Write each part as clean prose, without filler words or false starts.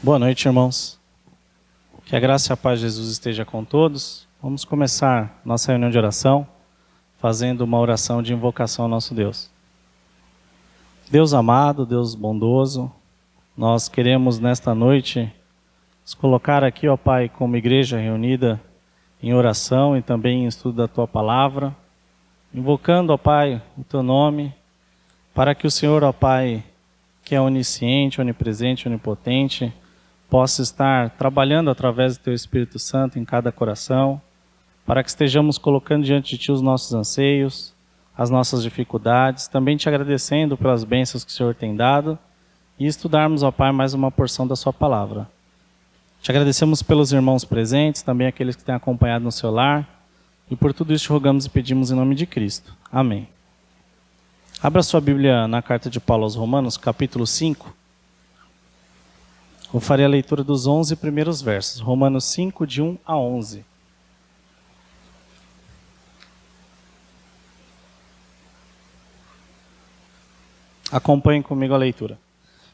Boa noite, irmãos. Que a graça e a paz de Jesus esteja com todos. Vamos começar nossa reunião de oração, fazendo uma oração de invocação ao nosso Deus. Deus amado, Deus bondoso, nós queremos nesta noite nos colocar aqui, ó Pai, como igreja reunida em oração e também em estudo da Tua Palavra, invocando, ó Pai, o Teu nome, para que o Senhor, ó Pai, que é onisciente, onipresente, onipotente, possa estar trabalhando através do Teu Espírito Santo em cada coração, para que estejamos colocando diante de Ti os nossos anseios, as nossas dificuldades, também Te agradecendo pelas bênçãos que o Senhor tem dado e estudarmos, ó Pai, mais uma porção da Sua Palavra. Te agradecemos pelos irmãos presentes, também aqueles que têm acompanhado no seu lar, e por tudo isso te rogamos e pedimos em nome de Cristo. Amém. Abra sua Bíblia na carta de Paulo aos Romanos, capítulo 5. Eu farei a leitura dos 11 primeiros versos. Romanos 5, de 1 a 11. Acompanhem comigo a leitura.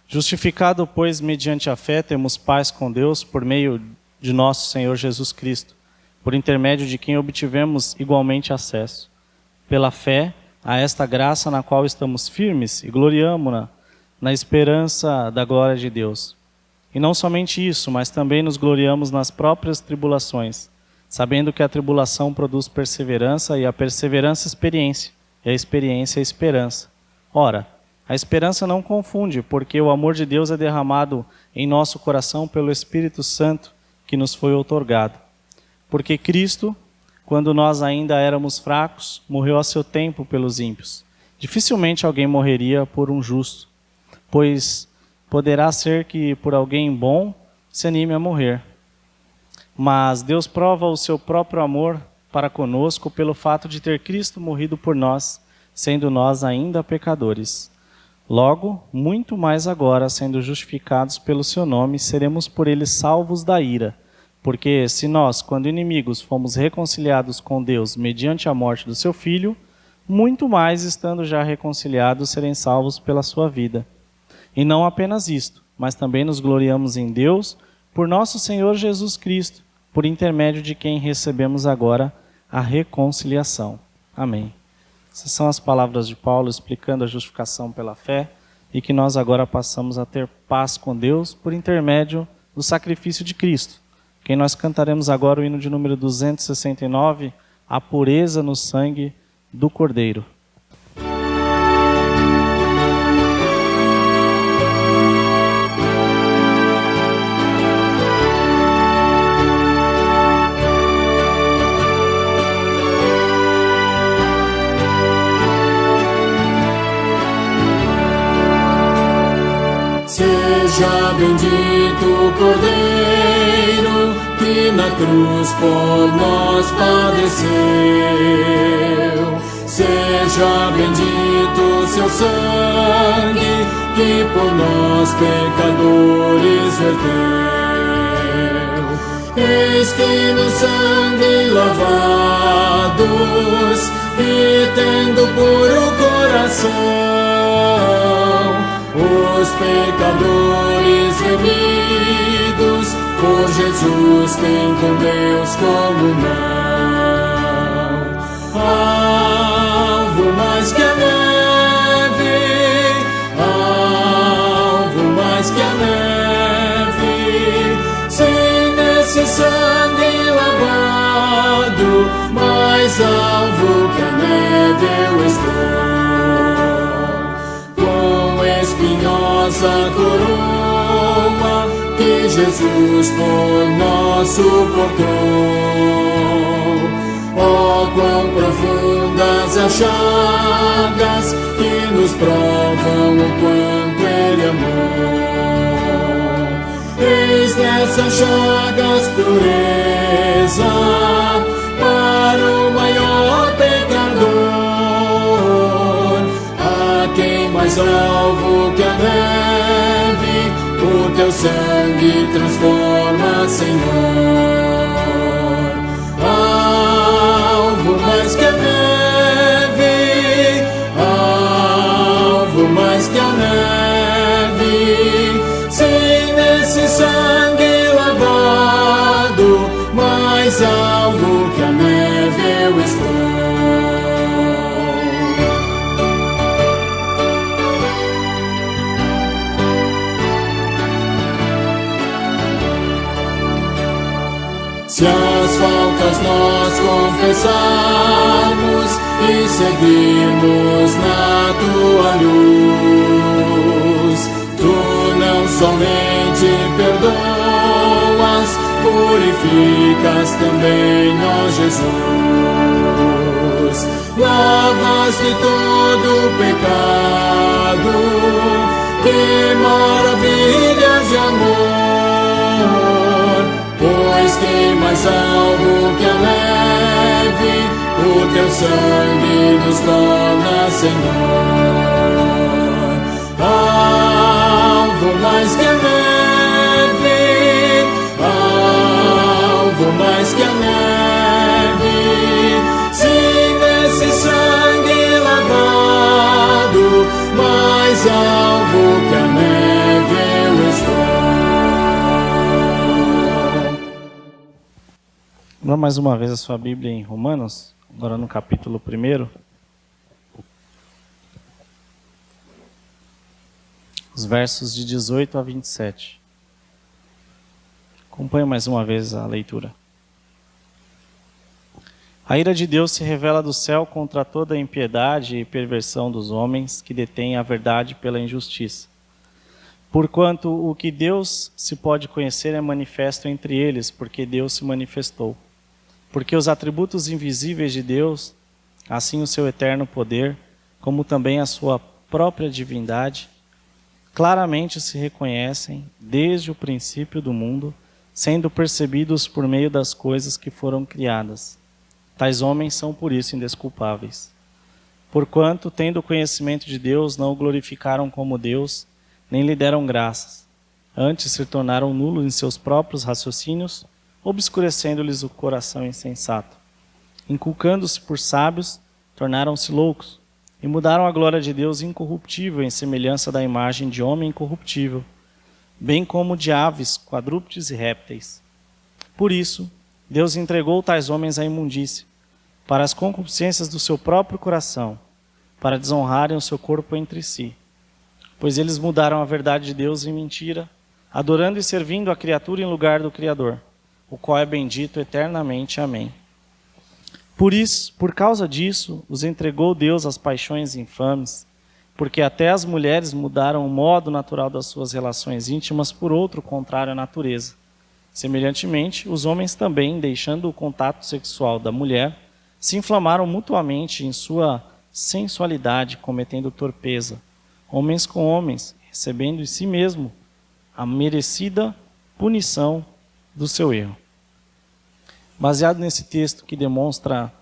Justificado, pois, mediante a fé, temos paz com Deus por meio de nosso Senhor Jesus Cristo, por intermédio de quem obtivemos igualmente acesso, pela fé, a esta graça na qual estamos firmes e gloriamo-na na esperança da glória de Deus. E não somente isso, mas também nos gloriamos nas próprias tribulações, sabendo que a tribulação produz perseverança, e a perseverança experiência, e a experiência esperança. Ora, a esperança não confunde, porque o amor de Deus é derramado em nosso coração pelo Espírito Santo que nos foi outorgado. Porque Cristo, quando nós ainda éramos fracos, morreu a seu tempo pelos ímpios. Dificilmente alguém morreria por um justo, pois poderá ser que por alguém bom se anime a morrer. Mas Deus prova o seu próprio amor para conosco pelo fato de ter Cristo morrido por nós, sendo nós ainda pecadores. Logo, muito mais agora, sendo justificados pelo seu nome, seremos por ele salvos da ira. Porque se nós, quando inimigos, fomos reconciliados com Deus mediante a morte do seu Filho, muito mais, estando já reconciliados, serem salvos pela sua vida. E não apenas isto, mas também nos gloriamos em Deus, por nosso Senhor Jesus Cristo, por intermédio de quem recebemos agora a reconciliação. Amém. Essas são as palavras de Paulo explicando a justificação pela fé e que nós agora passamos a ter paz com Deus por intermédio do sacrifício de Cristo. Quem nós cantaremos agora o hino de número 269, a pureza no sangue do Cordeiro. Seja bendito o Cordeiro, que na cruz por nós padeceu. Seja bendito seu sangue, que por nós pecadores verteu. Eis que no sangue lavados, e tendo puro coração, os pecadores remidos, por Jesus tem com Deus comunhão. Alvo mais que a neve, alvo mais que a neve, sem nesse sangue lavado, mais alvo que a neve eu estou. Espinhosa coroa que Jesus por nós suportou. Oh, quão profundas as chagas que nos provam o quanto Ele amou. Eis nessas chagas pureza para o maior pecador, a quem mais alvo que a neve, o teu sangue transforma, Senhor. Alvo mais que a neve, alvo mais que a neve, sem necessidade Se as faltas nós confessarmos e seguirmos na tua luz, tu não somente perdoas, purificas também, ó Jesus. Lavas de todo pecado, que maravilhas de amor, pois quem mais alvo que a neve, o teu sangue nos torna Senhor. Alvo mais que a neve, alvo mais que a neve, sim, nesse sangue lavado, mais alvo que a neve eu estou. Abra mais uma vez a sua Bíblia em Romanos, agora no capítulo 1. Os versos de 18 a 27. Acompanhe mais uma vez a leitura. A ira de Deus se revela do céu contra toda a impiedade e perversão dos homens que detêm a verdade pela injustiça. Porquanto o que Deus se pode conhecer é manifesto entre eles, porque Deus se manifestou. Porque os atributos invisíveis de Deus, assim o seu eterno poder, como também a sua própria divindade, claramente se reconhecem desde o princípio do mundo, sendo percebidos por meio das coisas que foram criadas. Tais homens são por isso indesculpáveis. Porquanto, tendo conhecimento de Deus, não o glorificaram como Deus, nem lhe deram graças. Antes se tornaram nulos em seus próprios raciocínios, obscurecendo-lhes o coração insensato. Inculcando-se por sábios, tornaram-se loucos, e mudaram a glória de Deus incorruptível em semelhança da imagem de homem incorruptível, bem como de aves, quadrúpedes e répteis. Por isso, Deus entregou tais homens à imundícia, para as concupiscências do seu próprio coração, para desonrarem o seu corpo entre si. Pois eles mudaram a verdade de Deus em mentira, adorando e servindo a criatura em lugar do Criador, o qual é bendito eternamente. Amém. Por causa disso, os entregou Deus às paixões infames, porque até as mulheres mudaram o modo natural das suas relações íntimas por outro contrário à natureza. Semelhantemente, os homens também, deixando o contato sexual da mulher, se inflamaram mutuamente em sua sensualidade, cometendo torpeza, homens com homens, recebendo em si mesmo a merecida punição do seu erro. Baseado nesse texto que demonstra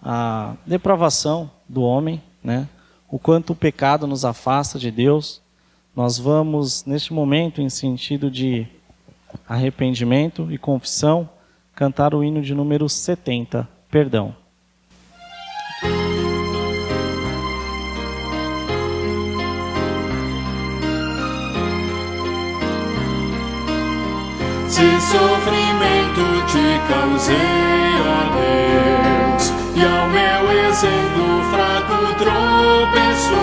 a depravação do homem, o quanto o pecado nos afasta de Deus, nós vamos, neste momento, em sentido de arrependimento e confissão, cantar o hino de número 70, Perdão. Se sofrimento te causei, ó Deus, e ao meu exemplo fraco tropeçou,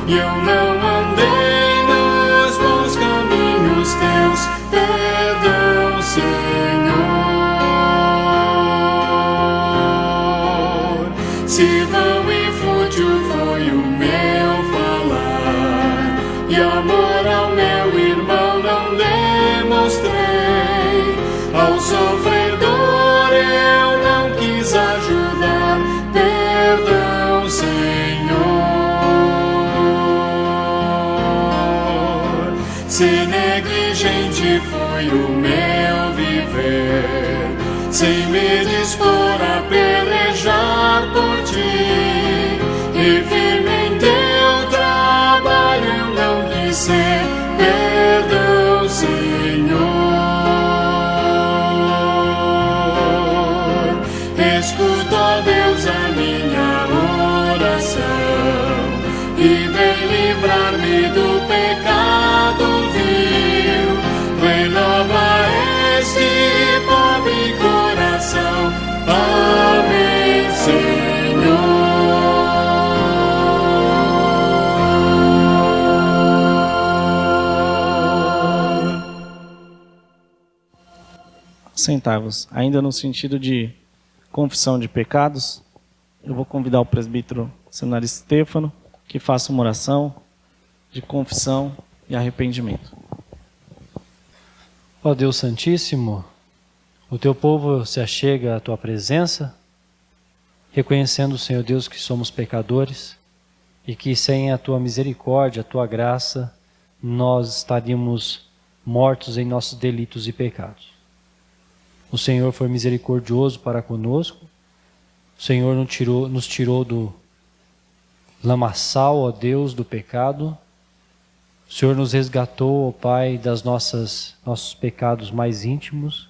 e eu não andei nos bons caminhos teus, perdão, Senhor. Se vão e fútil foi o meu falar, e amor ao meu irmão não demonstrei, ao sofredor eu não quis ajudar, perdão, Senhor. Se negligente foi o meu viver, sem me dispor a pelejar por ti, e firme em teu trabalho eu não quis ser, perdão, Senhor. Escuta, ó Deus, a minha oração, e vem livrar-me do pecado vil, renova este pobre coração. Amém, Senhor. Sentar-vos. Ainda no sentido de confissão de pecados, eu vou convidar o presbítero seminarista Stefano que faça uma oração de confissão e arrependimento. Ó Deus Santíssimo, o teu povo se achega à tua presença, reconhecendo, Senhor Deus, que somos pecadores e que sem a tua misericórdia, a tua graça, nós estaríamos mortos em nossos delitos e pecados. O Senhor foi misericordioso para conosco, o Senhor nos tirou do lamaçal, ó Deus, do pecado. O Senhor nos resgatou, ó Pai, das nossos pecados mais íntimos.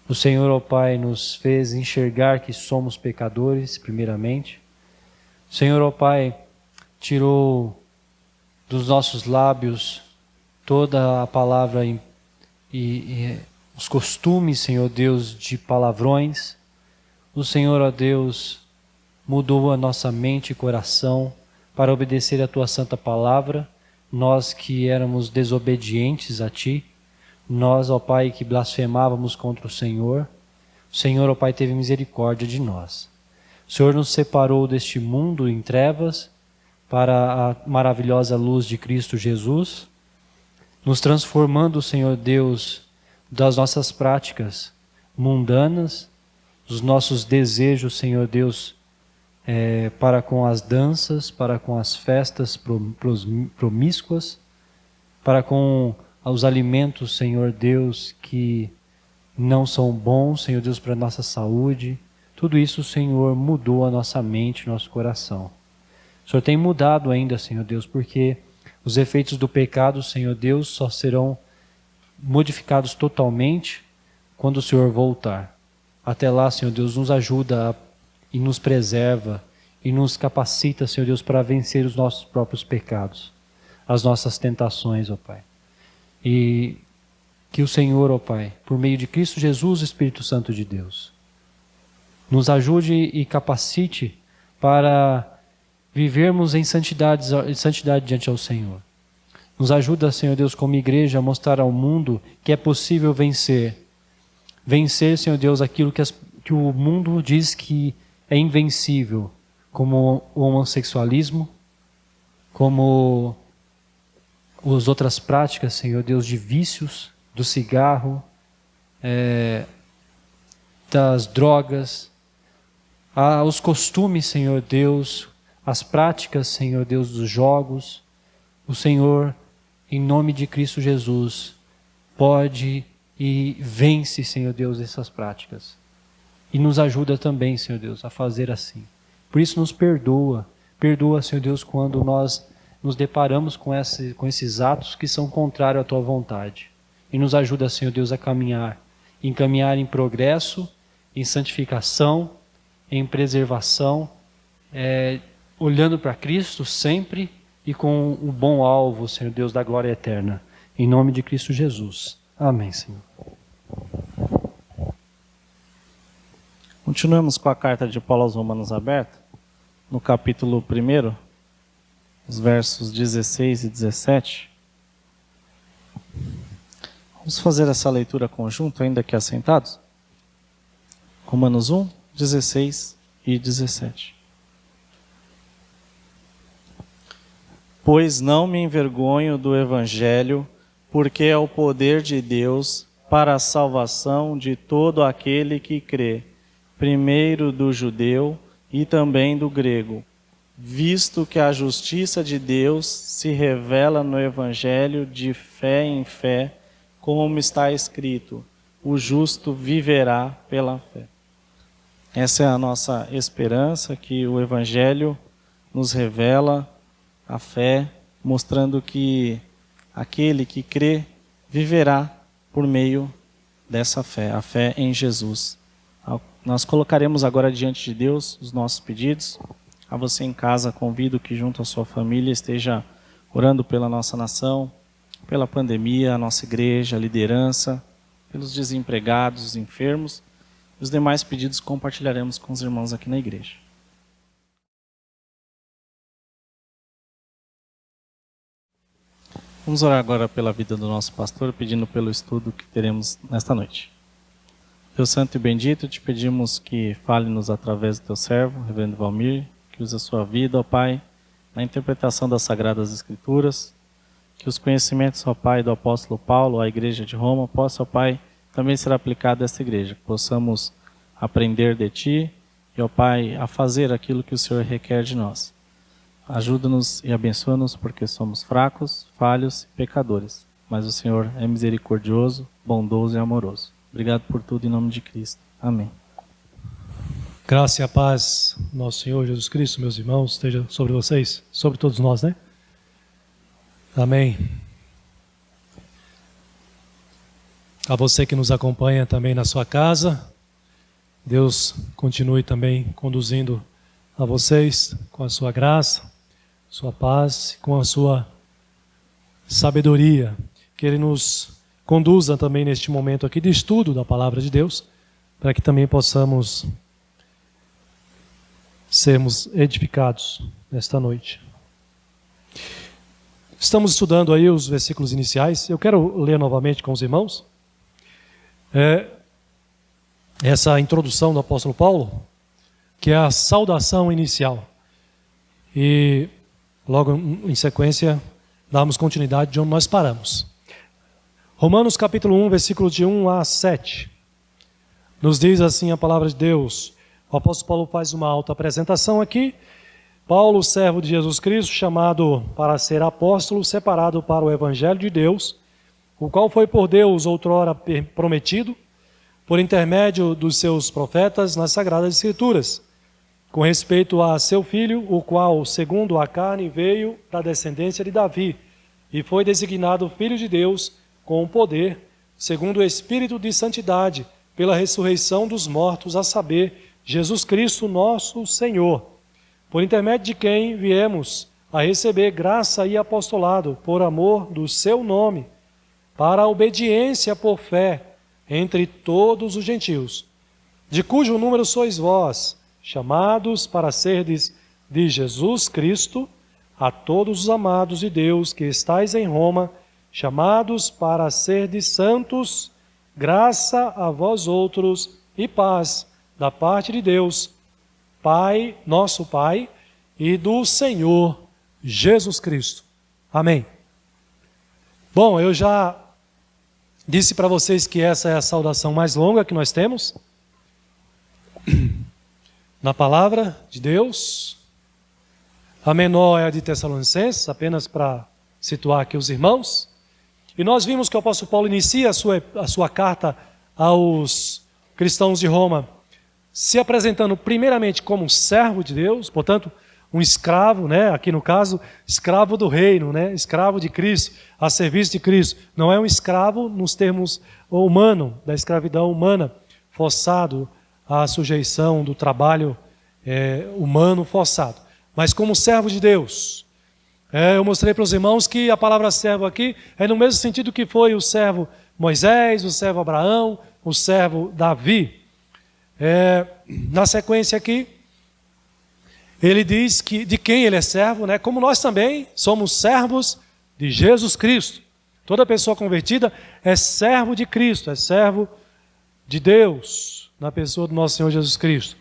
O Senhor, ó Pai, nos fez enxergar que somos pecadores, primeiramente. O Senhor, ó Pai, tirou dos nossos lábios toda a palavra e os costumes, Senhor Deus, de palavrões. O Senhor, ó Deus, mudou a nossa mente e coração para obedecer a tua santa palavra. Nós que éramos desobedientes a ti, nós, ó Pai, que blasfemávamos contra o Senhor ó Pai, teve misericórdia de nós. O Senhor nos separou deste mundo em trevas para a maravilhosa luz de Cristo Jesus, nos transformando, Senhor Deus, das nossas práticas mundanas, dos nossos desejos, Senhor Deus, para com as danças, para com as festas promíscuas, para com os alimentos, Senhor Deus, que não são bons, Senhor Deus, para a nossa saúde. Tudo isso, Senhor, mudou a nossa mente, nosso coração. O Senhor tem mudado ainda, Senhor Deus, porque os efeitos do pecado, Senhor Deus, só serão modificados totalmente quando o Senhor voltar. Até lá, Senhor Deus, nos ajuda e nos preserva e nos capacita, Senhor Deus, para vencer os nossos próprios pecados, as nossas tentações, ó Pai. E que o Senhor, ó Pai, por meio de Cristo Jesus, Espírito Santo de Deus, nos ajude e capacite para vivermos em santidade diante ao Senhor. Nos ajuda, Senhor Deus, como igreja, a mostrar ao mundo que é possível vencer. Vencer, Senhor Deus, aquilo que o mundo diz que é invencível, como o homossexualismo, como as outras práticas, Senhor Deus, de vícios, do cigarro, das drogas, os costumes, Senhor Deus, as práticas, Senhor Deus, dos jogos. O Senhor, em nome de Cristo Jesus, pode e vence, Senhor Deus, essas práticas. E nos ajuda também, Senhor Deus, a fazer assim. Por isso nos perdoa. Perdoa, Senhor Deus, quando nós nos deparamos com esses atos que são contrários à Tua vontade. E nos ajuda, Senhor Deus, a caminhar em progresso, em santificação, em preservação, olhando para Cristo sempre e com o bom alvo, Senhor Deus, da glória eterna. Em nome de Cristo Jesus. Amém, Senhor. Continuamos com a carta de Paulo aos Romanos aberta, no capítulo 1, os versos 16 e 17. Vamos fazer essa leitura conjunta, ainda que assentados? Romanos 1, 16 e 17. Pois não me envergonho do Evangelho, porque é o poder de Deus para a salvação de todo aquele que crê, primeiro do judeu e também do grego, visto que a justiça de Deus se revela no Evangelho de fé em fé, como está escrito, o justo viverá pela fé. Essa é a nossa esperança, que o Evangelho nos revela a fé, mostrando que aquele que crê viverá por meio dessa fé, a fé em Jesus. Nós colocaremos agora diante de Deus os nossos pedidos. A você em casa, convido que junto à sua família esteja orando pela nossa nação, pela pandemia, a nossa igreja, a liderança, pelos desempregados, os enfermos. Os demais pedidos compartilharemos com os irmãos aqui na igreja. Vamos orar agora pela vida do nosso pastor, pedindo pelo estudo que teremos nesta noite. Deus santo e bendito, te pedimos que fale-nos através do teu servo, reverendo Valmir, que use a sua vida, ó Pai, na interpretação das Sagradas Escrituras, que os conhecimentos, ó Pai, do apóstolo Paulo, à igreja de Roma, possa, ó Pai, também ser aplicado a esta igreja, que possamos aprender de Ti e, ó Pai, a fazer aquilo que o Senhor requer de nós. Ajuda-nos e abençoa-nos, porque somos fracos, falhos e pecadores, mas o Senhor é misericordioso, bondoso e amoroso. Obrigado por tudo em nome de Cristo. Amém. Graça e a paz, nosso Senhor Jesus Cristo, meus irmãos, esteja sobre vocês, sobre todos nós, né? Amém. A você que nos acompanha também na sua casa, Deus continue também conduzindo a vocês com a sua graça, sua paz, com a sua sabedoria, que Ele nos conduza também neste momento aqui de estudo da Palavra de Deus, para que também possamos sermos edificados nesta noite. Estamos estudando aí os versículos iniciais. Eu quero ler novamente com os irmãos essa introdução do apóstolo Paulo, que é a saudação inicial. E logo em sequência, darmos continuidade de onde nós paramos. Romanos capítulo 1, versículo de 1 a 7. Nos diz assim a palavra de Deus. O apóstolo Paulo faz uma autoapresentação aqui. Paulo, servo de Jesus Cristo, chamado para ser apóstolo, separado para o evangelho de Deus, o qual foi por Deus outrora prometido, por intermédio dos seus profetas nas Sagradas Escrituras, com respeito a seu filho, o qual, segundo a carne, veio da descendência de Davi, e foi designado Filho de Deus, com poder, segundo o Espírito de Santidade, pela ressurreição dos mortos, a saber, Jesus Cristo nosso Senhor, por intermédio de quem viemos a receber graça e apostolado por amor do seu nome, para a obediência por fé entre todos os gentios, de cujo número sois vós, chamados para serdes de Jesus Cristo, a todos os amados de Deus que estais em Roma, chamados para serdes santos, graça a vós outros e paz da parte de Deus, Pai, nosso Pai, e do Senhor Jesus Cristo. Amém. Bom, eu já disse para vocês que essa é a saudação mais longa que nós temos na palavra de Deus. A menor é a de Tessalonicenses, apenas para situar aqui os irmãos. E nós vimos que o apóstolo Paulo inicia a sua carta aos cristãos de Roma, se apresentando primeiramente como servo de Deus, portanto, um escravo, né? Aqui no caso, escravo do reino, né? Escravo de Cristo, a serviço de Cristo. Não é um escravo nos termos humanos, da escravidão humana, forçado à sujeição do trabalho humano forçado, mas como servo de Deus. Eu mostrei para os irmãos que a palavra servo aqui é no mesmo sentido que foi o servo Moisés, o servo Abraão, o servo Davi. Na sequência aqui, ele diz que de quem ele é servo, né? Como nós também somos servos de Jesus Cristo. Toda pessoa convertida é servo de Cristo, é servo de Deus, na pessoa do nosso Senhor Jesus Cristo.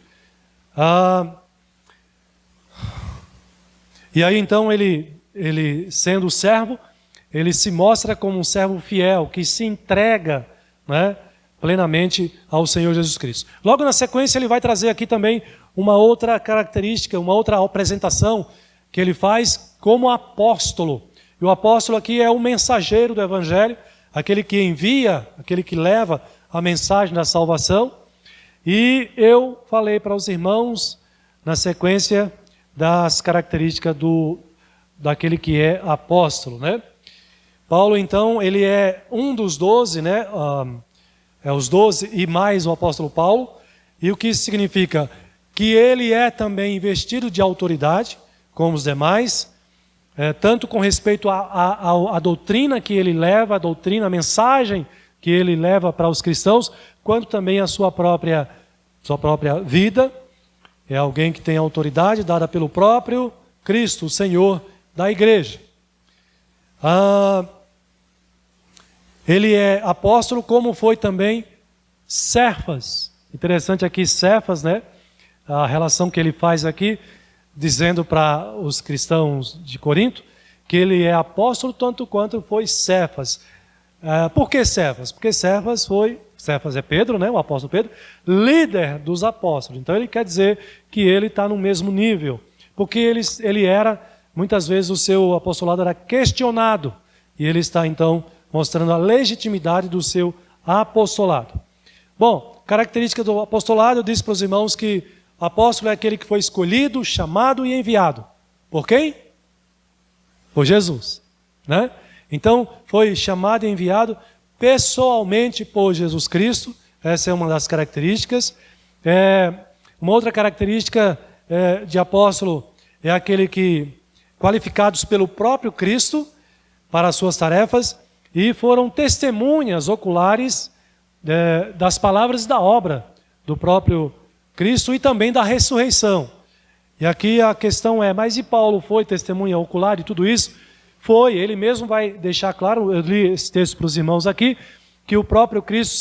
E aí então ele sendo servo, ele se mostra como um servo fiel, que se entrega, né, plenamente ao Senhor Jesus Cristo. Logo na sequência ele vai trazer aqui também uma outra característica, uma outra apresentação que ele faz como apóstolo. E o apóstolo aqui é o mensageiro do evangelho, aquele que envia, aquele que leva a mensagem da salvação. E eu falei para os irmãos na sequência das características daquele que é apóstolo, né? Paulo, então, ele é um dos 12, né? É os 12 e mais o apóstolo Paulo. E o que isso significa? Que ele é também investido de autoridade, como os demais, tanto com respeito à doutrina que ele leva, a mensagem que ele leva para os cristãos, quanto também a sua própria vida. É alguém que tem autoridade dada pelo próprio Cristo, o Senhor da igreja. Ele é apóstolo, como foi também Cefas. Interessante aqui, Cefas, né? A relação que ele faz aqui, dizendo para os cristãos de Corinto que ele é apóstolo tanto quanto foi Cefas. Por que Cefas? Porque Cefas é Pedro, né? O apóstolo Pedro, líder dos apóstolos. Então ele quer dizer que ele está no mesmo nível, porque ele era, muitas vezes o seu apostolado era questionado, e ele está então mostrando a legitimidade do seu apostolado. Bom, característica do apostolado, eu disse para os irmãos que apóstolo é aquele que foi escolhido, chamado e enviado. Por quem? Por Jesus, né? Então, foi chamado e enviado pessoalmente por Jesus Cristo. Essa é uma das características. Uma outra característica de apóstolo é aquele que, qualificados pelo próprio Cristo para as suas tarefas, e foram testemunhas oculares das palavras e da obra do próprio Cristo e também da ressurreição. E aqui a questão é, mas e Paulo foi testemunha ocular de tudo isso? Foi, ele mesmo vai deixar claro, eu li esse texto para os irmãos aqui, que o próprio Cristo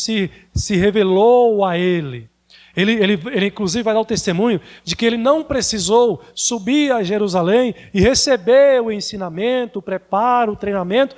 se revelou a ele. Ele inclusive vai dar o testemunho de que ele não precisou subir a Jerusalém e receber o ensinamento, o preparo, o treinamento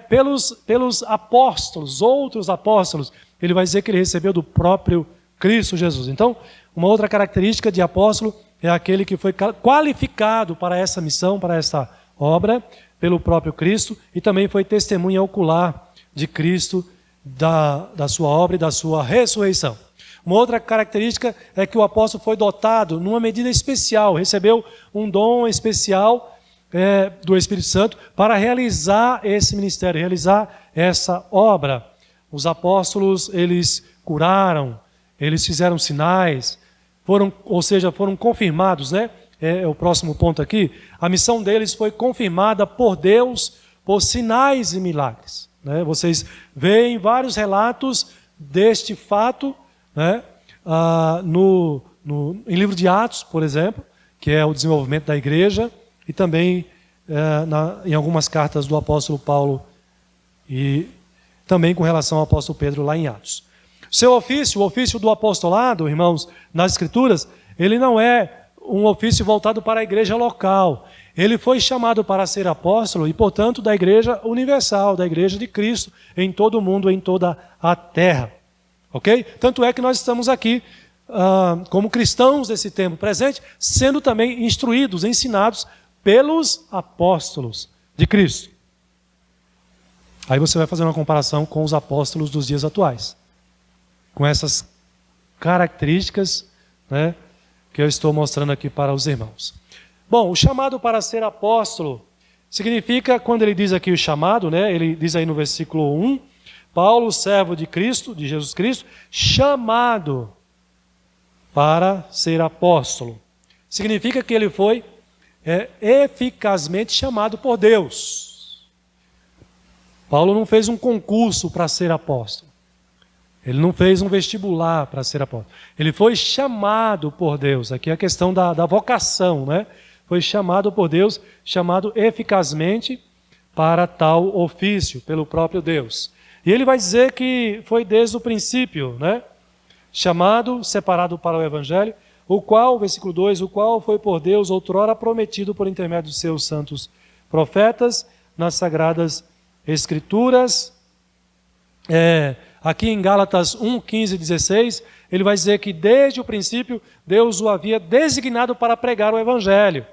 pelos apóstolos, outros apóstolos. Ele vai dizer que ele recebeu do próprio Cristo Jesus. Então, uma outra característica de apóstolo é aquele que foi qualificado para essa missão, para essa obra, pelo próprio Cristo, e também foi testemunha ocular de Cristo, da sua obra e da sua ressurreição. Uma outra característica é que o apóstolo foi dotado numa medida especial, recebeu um dom especial do Espírito Santo para realizar esse ministério, realizar essa obra. Os apóstolos, eles curaram, eles fizeram sinais, foram confirmados, né? É o próximo ponto aqui. A missão deles foi confirmada por Deus por sinais e milagres, né? Vocês veem vários relatos deste fato, né? Em livro de Atos, por exemplo, que é o desenvolvimento da igreja, e também em algumas cartas do apóstolo Paulo e também com relação ao apóstolo Pedro lá em Atos. Seu ofício, o ofício do apostolado, irmãos, nas Escrituras, ele não é um ofício voltado para a igreja local. Ele foi chamado para ser apóstolo e, portanto, da igreja universal, da igreja de Cristo, em todo o mundo, em toda a terra. Ok? Tanto é que nós estamos aqui, como cristãos desse tempo presente, sendo também instruídos, ensinados pelos apóstolos de Cristo. Aí você vai fazer uma comparação com os apóstolos dos dias atuais, com essas características, né, que eu estou mostrando aqui para os irmãos. Bom, o chamado para ser apóstolo significa, quando ele diz aqui o chamado, né, ele diz aí no versículo 1, Paulo, servo de Cristo, de Jesus Cristo, chamado para ser apóstolo. Significa que ele foi eficazmente chamado por Deus. Paulo não fez um concurso para ser apóstolo. Ele não fez um vestibular para ser apóstolo. Ele foi chamado por Deus. Aqui é a questão da vocação, né? Foi chamado por Deus, chamado eficazmente para tal ofício, pelo próprio Deus. E ele vai dizer que foi desde o princípio, né? Chamado, separado para o Evangelho, o qual, versículo 2, o qual foi por Deus outrora prometido por intermédio de seus santos profetas, nas sagradas Escrituras. Aqui em Gálatas 1, 15 e 16, ele vai dizer que desde o princípio Deus o havia designado para pregar o Evangelho.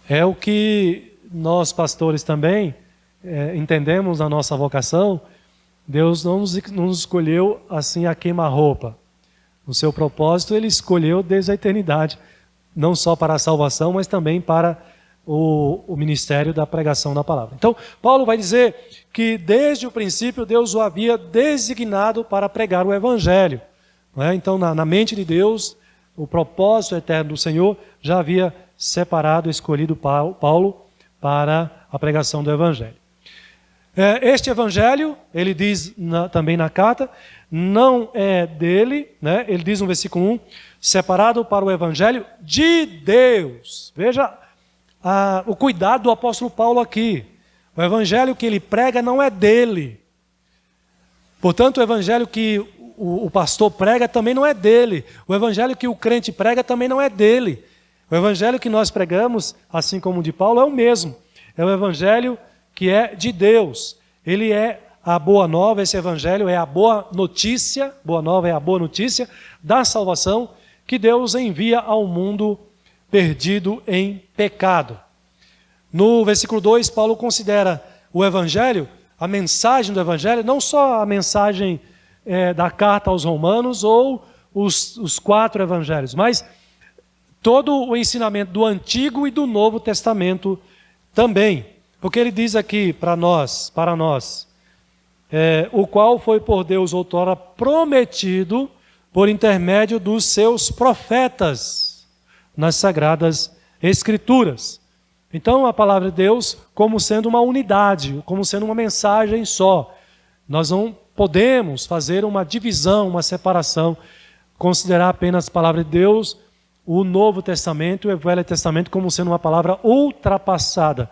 É o que nós pastores também entendemos na nossa vocação. Deus não nos escolheu assim a queima-roupa. No seu propósito ele escolheu desde a eternidade, não só para a salvação, mas também para o ministério da pregação da palavra. Então, Paulo vai dizer que desde o princípio Deus o havia designado para pregar o Evangelho. Não é? Então, na mente de Deus, o propósito eterno do Senhor já havia separado, escolhido Paulo para a pregação do Evangelho. Este Evangelho, ele diz também na carta, não é dele, né? Ele diz no versículo 1, separado para o Evangelho de Deus. Veja o cuidado do apóstolo Paulo aqui. O evangelho que ele prega não é dele. Portanto, o evangelho que o pastor prega também não é dele. O evangelho que o crente prega também não é dele. O evangelho que nós pregamos, assim como o de Paulo, é o mesmo. É o evangelho que é de Deus. Ele é a boa nova, esse evangelho é a boa notícia, boa nova é a boa notícia da salvação que Deus envia ao mundo perdido em pecado. No versículo 2, Paulo considera o evangelho, a mensagem do evangelho, não só a mensagem da carta aos Romanos ou os 4 evangelhos, mas todo o ensinamento do Antigo e do Novo Testamento também. Porque ele diz aqui para nós, o qual foi por Deus outrora prometido por intermédio dos seus profetas nas Sagradas Escrituras. Então, a palavra de Deus como sendo uma unidade, como sendo uma mensagem só. Nós não podemos fazer uma divisão, uma separação, considerar apenas a palavra de Deus, o Novo Testamento e o Velho Testamento como sendo uma palavra ultrapassada.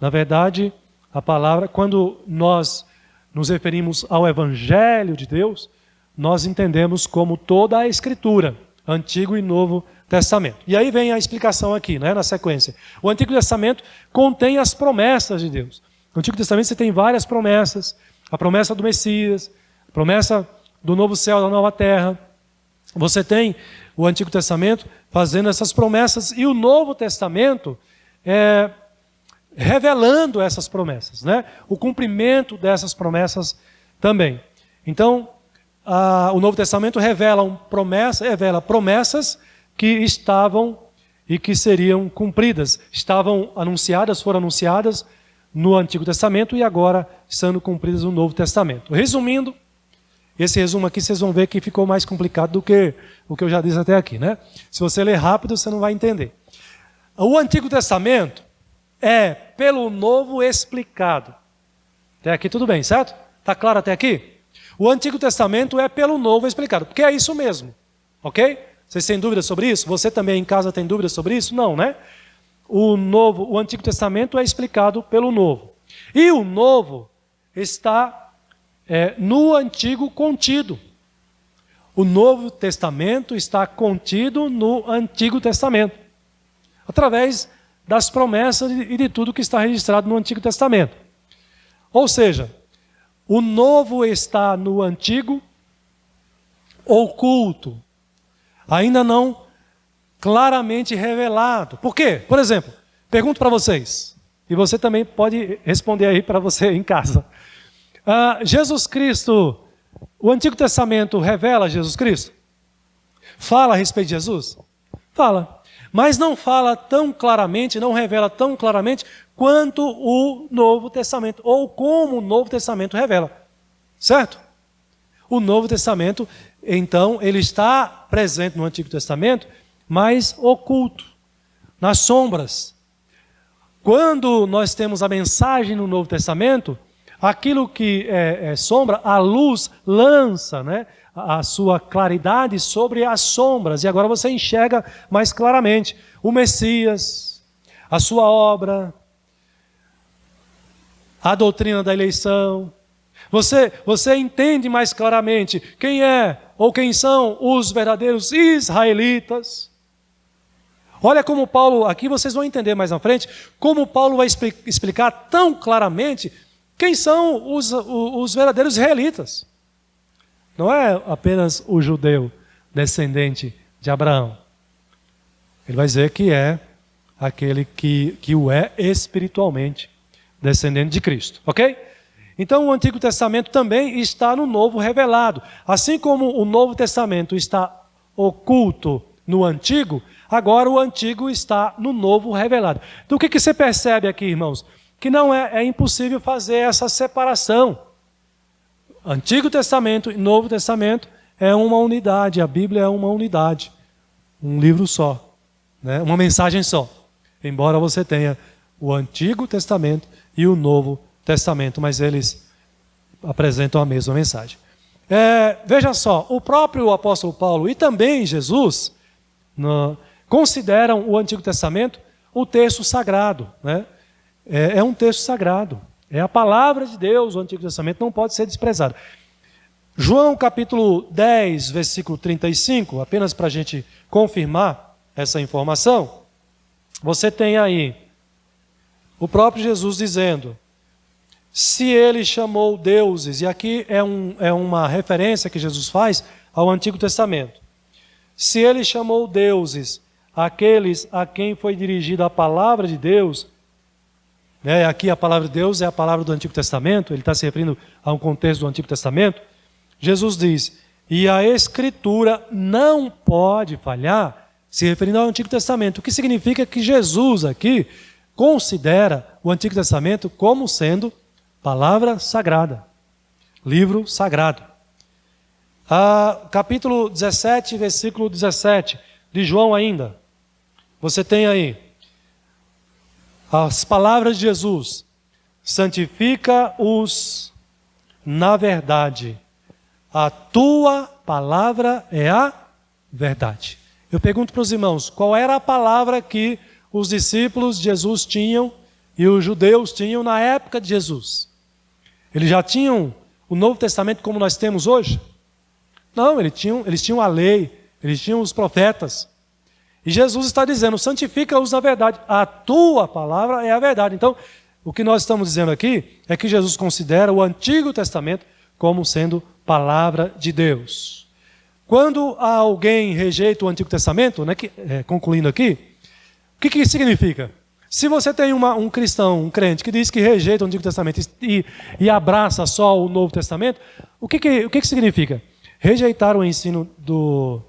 Na verdade, a palavra, quando nós nos referimos ao Evangelho de Deus, nós entendemos como toda a Escritura, Antigo e Novo Testamento. E aí vem a explicação aqui, na sequência. O Antigo Testamento contém as promessas de Deus. No Antigo Testamento você tem várias promessas. A promessa do Messias, a promessa do novo céu, da nova terra. Você tem o Antigo Testamento fazendo essas promessas e o Novo Testamento revelando essas promessas, o cumprimento dessas promessas também. Então, o Novo Testamento revela promessas que estavam e que seriam cumpridas. Foram anunciadas no Antigo Testamento e agora sendo cumpridas no Novo Testamento. Resumindo, esse resumo aqui vocês vão ver que ficou mais complicado do que o que eu já disse até aqui, Se você ler rápido, você não vai entender. O Antigo Testamento é pelo Novo explicado. Até aqui tudo bem, certo? Está claro até aqui? O Antigo Testamento é pelo Novo explicado, porque é isso mesmo, ok? Vocês têm dúvidas sobre isso? Você também em casa tem dúvidas sobre isso? Não, O Antigo Testamento é explicado pelo Novo. E o Novo está no Antigo contido. O Novo Testamento está contido no Antigo Testamento, através das promessas e de tudo que está registrado no Antigo Testamento. Ou seja, o Novo está no Antigo oculto, ainda não claramente revelado. Por quê? Por exemplo, pergunto para vocês, e você também pode responder aí para você em casa. Jesus Cristo, o Antigo Testamento revela Jesus Cristo? Fala a respeito de Jesus? Fala. Mas não fala tão claramente, não revela tão claramente quanto o Novo Testamento, ou como o Novo Testamento revela. Certo? O Novo Testamento, então, ele está presente no Antigo Testamento, mas oculto, nas sombras. Quando nós temos a mensagem no Novo Testamento, aquilo que é sombra, a luz lança, a sua claridade sobre as sombras. E agora você enxerga mais claramente o Messias, a sua obra, a doutrina da eleição. Você entende mais claramente quem é ou quem são os verdadeiros israelitas. Olha como Paulo, aqui vocês vão entender mais na frente, como Paulo vai explicar tão claramente quem são os verdadeiros israelitas. Não é apenas o judeu descendente de Abraão. Ele vai dizer que é aquele que o é espiritualmente descendente de Cristo. Ok? Então o Antigo Testamento também está no Novo revelado. Assim como o Novo Testamento está oculto no Antigo, agora o Antigo está no Novo revelado. Então o que você percebe aqui, irmãos? Que não é impossível fazer essa separação. Antigo Testamento e Novo Testamento é uma unidade, a Bíblia é uma unidade, um livro só, uma mensagem só. Embora você tenha o Antigo Testamento e o Novo Testamento, mas eles apresentam a mesma mensagem. Veja só, o próprio apóstolo Paulo e também Jesus consideram o Antigo Testamento o texto sagrado. É um texto sagrado. É a palavra de Deus, o Antigo Testamento não pode ser desprezado. João capítulo 10, versículo 35, apenas para a gente confirmar essa informação, você tem aí o próprio Jesus dizendo: se ele chamou deuses, e aqui é uma referência que Jesus faz ao Antigo Testamento. Se ele chamou deuses aqueles a quem foi dirigida a palavra de Deus, né, aqui a palavra de Deus é a palavra do Antigo Testamento, ele está se referindo a um contexto do Antigo Testamento. Jesus diz: e a Escritura não pode falhar, se referindo ao Antigo Testamento, o que significa que Jesus aqui considera o Antigo Testamento como sendo palavra sagrada, livro sagrado. Capítulo 17, versículo 17 de João ainda. Você tem aí as palavras de Jesus: santifica-os na verdade, a tua palavra é a verdade. Eu pergunto para os irmãos, qual era a palavra que os discípulos de Jesus tinham e os judeus tinham na época de Jesus? Eles já tinham o Novo Testamento como nós temos hoje? Não, eles tinham a lei, eles tinham os profetas. E Jesus está dizendo: santifica-os na verdade, a tua palavra é a verdade. Então, o que nós estamos dizendo aqui é que Jesus considera o Antigo Testamento como sendo palavra de Deus. Quando alguém rejeita o Antigo Testamento, né, concluindo aqui, o que significa? Se você tem um cristão, um crente, que diz que rejeita o Antigo Testamento e abraça só o Novo Testamento, o que significa? Rejeitar o ensino do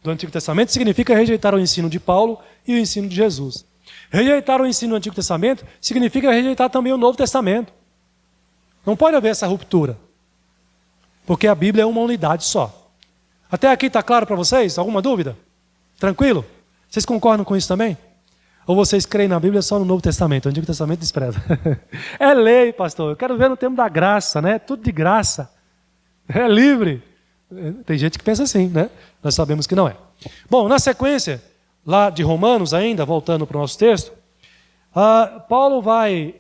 Antigo Testamento significa rejeitar o ensino de Paulo e o ensino de Jesus. Rejeitar o ensino do Antigo Testamento significa rejeitar também o Novo Testamento. Não pode haver essa ruptura, porque a Bíblia é uma unidade só. Até aqui está claro para vocês? Alguma dúvida? Tranquilo? Vocês concordam com isso também? Ou vocês creem na Bíblia só no Novo Testamento? O Antigo Testamento despreza. É lei, pastor. Eu quero ver no tempo da graça, né? Tudo de graça. É livre. Tem gente que pensa assim, né? Nós sabemos que não é. Bom, na sequência, lá de Romanos ainda, voltando para o nosso texto, Paulo vai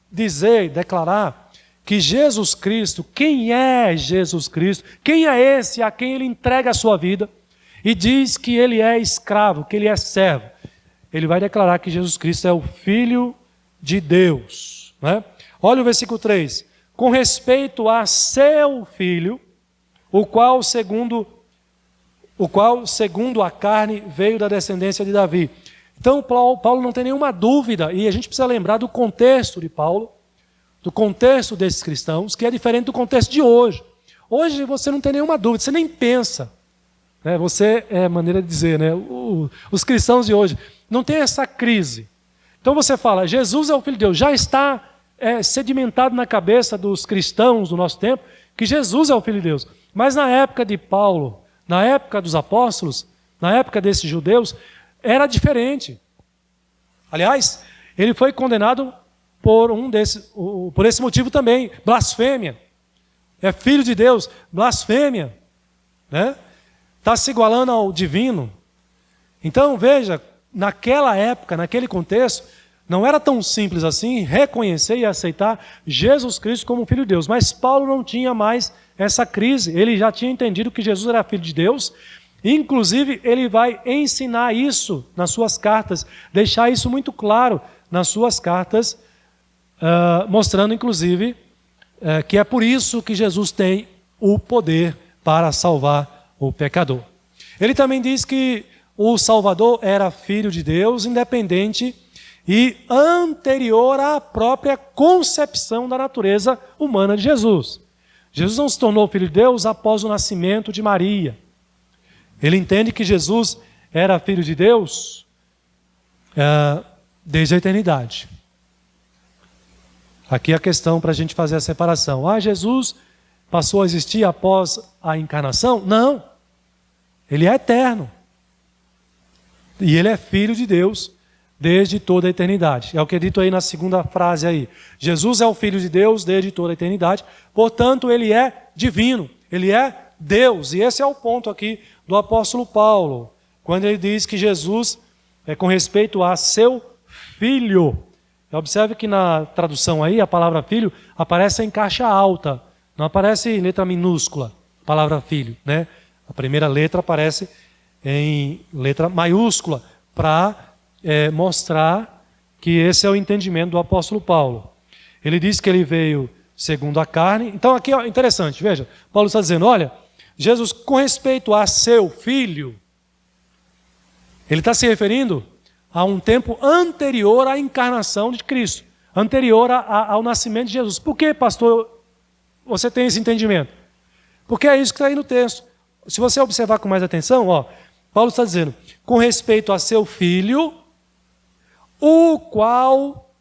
dizer, declarar que Jesus Cristo, quem é Jesus Cristo? Quem é esse a quem ele entrega a sua vida? E diz que ele é escravo, que ele é servo. Ele vai declarar que Jesus Cristo é o Filho de Deus, né? Olha o versículo 3. Com respeito a seu Filho, o qual segundo a carne veio da descendência de Davi. Então Paulo não tem nenhuma dúvida, e a gente precisa lembrar do contexto de Paulo, do contexto desses cristãos, que é diferente do contexto de hoje. Hoje você não tem nenhuma dúvida, você nem pensa. Né? Você, é maneira de dizer, né? Os cristãos de hoje não tem essa crise. Então você fala, Jesus é o Filho de Deus, já está sedimentado na cabeça dos cristãos do nosso tempo, que Jesus é o Filho de Deus. Mas na época de Paulo, na época dos apóstolos, na época desses judeus, era diferente. Aliás, ele foi condenado por esse motivo também, blasfêmia. É filho de Deus, blasfêmia. Né? Está se igualando ao divino. Então, veja, naquela época, naquele contexto, não era tão simples assim reconhecer e aceitar Jesus Cristo como Filho de Deus. Mas Paulo não tinha mais essa crise. Ele já tinha entendido que Jesus era Filho de Deus. Inclusive, ele vai ensinar isso nas suas cartas, deixar isso muito claro nas suas cartas, mostrando, inclusive, que é por isso que Jesus tem o poder para salvar o pecador. Ele também diz que o Salvador era Filho de Deus, independente e anterior à própria concepção da natureza humana de Jesus. Jesus não se tornou Filho de Deus após o nascimento de Maria. Ele entende que Jesus era Filho de Deus desde a eternidade. Aqui a questão para a gente fazer a separação. Jesus passou a existir após a encarnação? Não. Ele é eterno. E ele é Filho de Deus desde toda a eternidade. É o que é dito aí na segunda frase aí. Jesus é o Filho de Deus desde toda a eternidade. Portanto, ele é divino. Ele é Deus. E esse é o ponto aqui do apóstolo Paulo. Quando ele diz que Jesus é com respeito a seu Filho. Observe que na tradução aí, a palavra filho aparece em caixa alta, não aparece em letra minúscula. a palavra filho, né? A primeira letra aparece em letra maiúscula para mostrar que esse é o entendimento do apóstolo Paulo. Ele diz que ele veio segundo a carne. Então aqui é interessante, veja, Paulo está dizendo, olha, Jesus com respeito a seu filho, ele está se referindo a um tempo anterior à encarnação de Cristo, anterior ao nascimento de Jesus. Por que, pastor, você tem esse entendimento? Porque é isso que está aí no texto. Se você observar com mais atenção, Paulo está dizendo, com respeito a seu filho, o qual,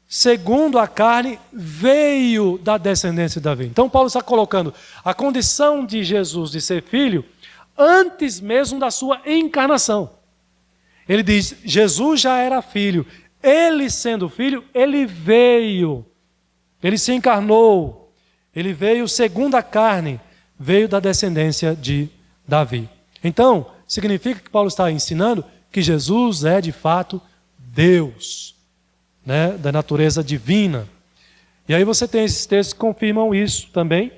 segundo a carne, veio da descendência de Davi. Então Paulo está colocando a condição de Jesus de ser filho antes mesmo da sua encarnação. Ele diz, Jesus já era filho. Ele sendo filho, ele veio. Ele se encarnou. Ele veio segundo a carne. Veio da descendência de Davi. Então, significa que Paulo está ensinando que Jesus é de fato Deus, né, da natureza divina. E aí você tem esses textos que confirmam isso também.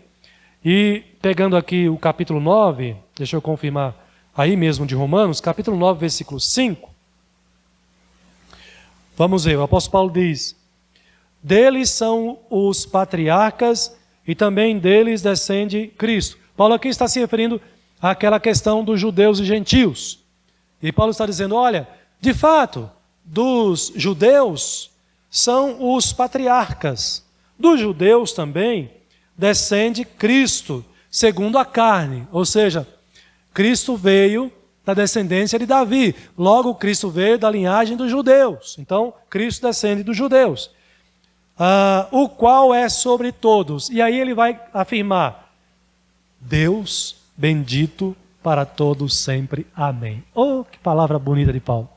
E pegando aqui o capítulo 9, deixa eu confirmar aí mesmo de Romanos, capítulo 9, versículo 5. Vamos ver, o apóstolo Paulo diz, deles são os patriarcas e também deles descende Cristo. Paulo aqui está se referindo àquela questão dos judeus e gentios. E Paulo está dizendo, olha, de fato, dos judeus são os patriarcas. Dos judeus também descende Cristo, segundo a carne. Ou seja, Cristo veio da descendência de Davi. Logo, Cristo veio da linhagem dos judeus. Então, Cristo descende dos judeus. O qual é sobre todos. E aí ele vai afirmar, Deus bendito para todos sempre. Amém. Oh, que palavra bonita de Paulo.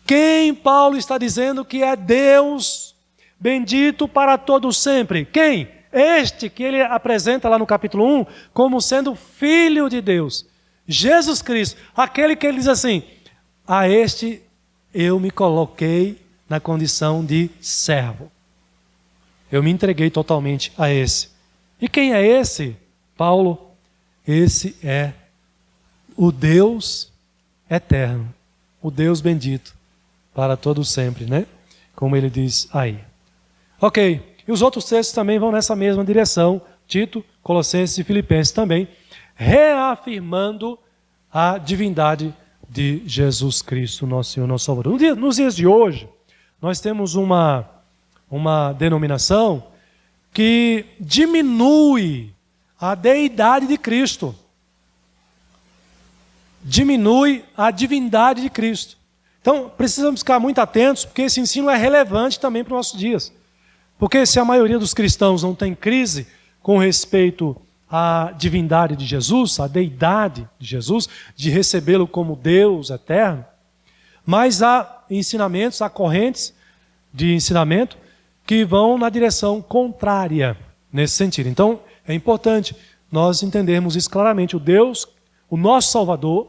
Quem Paulo está dizendo que é Deus bendito para todos sempre? Quem? Este que ele apresenta lá no capítulo 1 como sendo filho de Deus. Jesus Cristo. Aquele que ele diz assim, a este eu me coloquei na condição de servo. Eu me entreguei totalmente a esse. E quem é esse, Paulo? Esse é o Deus eterno, o Deus bendito para todos sempre, né? Como ele diz aí. Ok, e os outros textos também vão nessa mesma direção, Tito, Colossenses e Filipenses também, reafirmando a divindade de Jesus Cristo, nosso Senhor, nosso Salvador. Nos dias de hoje, nós temos uma denominação que diminui a deidade de Cristo. Diminui a divindade de Cristo. Então, precisamos ficar muito atentos, porque esse ensino é relevante também para os nossos dias. Porque se a maioria dos cristãos não tem crise com respeito à divindade de Jesus, à deidade de Jesus, de recebê-lo como Deus eterno, mas há ensinamentos, há correntes de ensinamento que vão na direção contrária nesse sentido. Então, é importante nós entendermos isso claramente. O Deus, o nosso Salvador,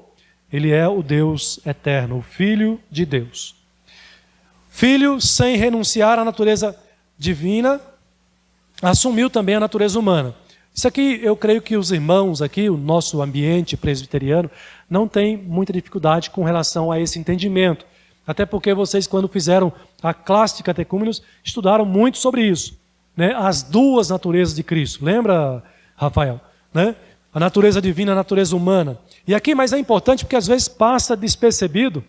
ele é o Deus eterno, o Filho de Deus. Filho sem renunciar à natureza divina, assumiu também a natureza humana. Isso aqui, eu creio que os irmãos aqui, o nosso ambiente presbiteriano, não tem muita dificuldade com relação a esse entendimento. Até porque vocês, quando fizeram a classe de catecúmenos, estudaram muito sobre isso, né? As duas naturezas de Cristo. Lembra, Rafael? Né? A natureza divina e a natureza humana. E aqui, mas é importante porque às vezes passa despercebido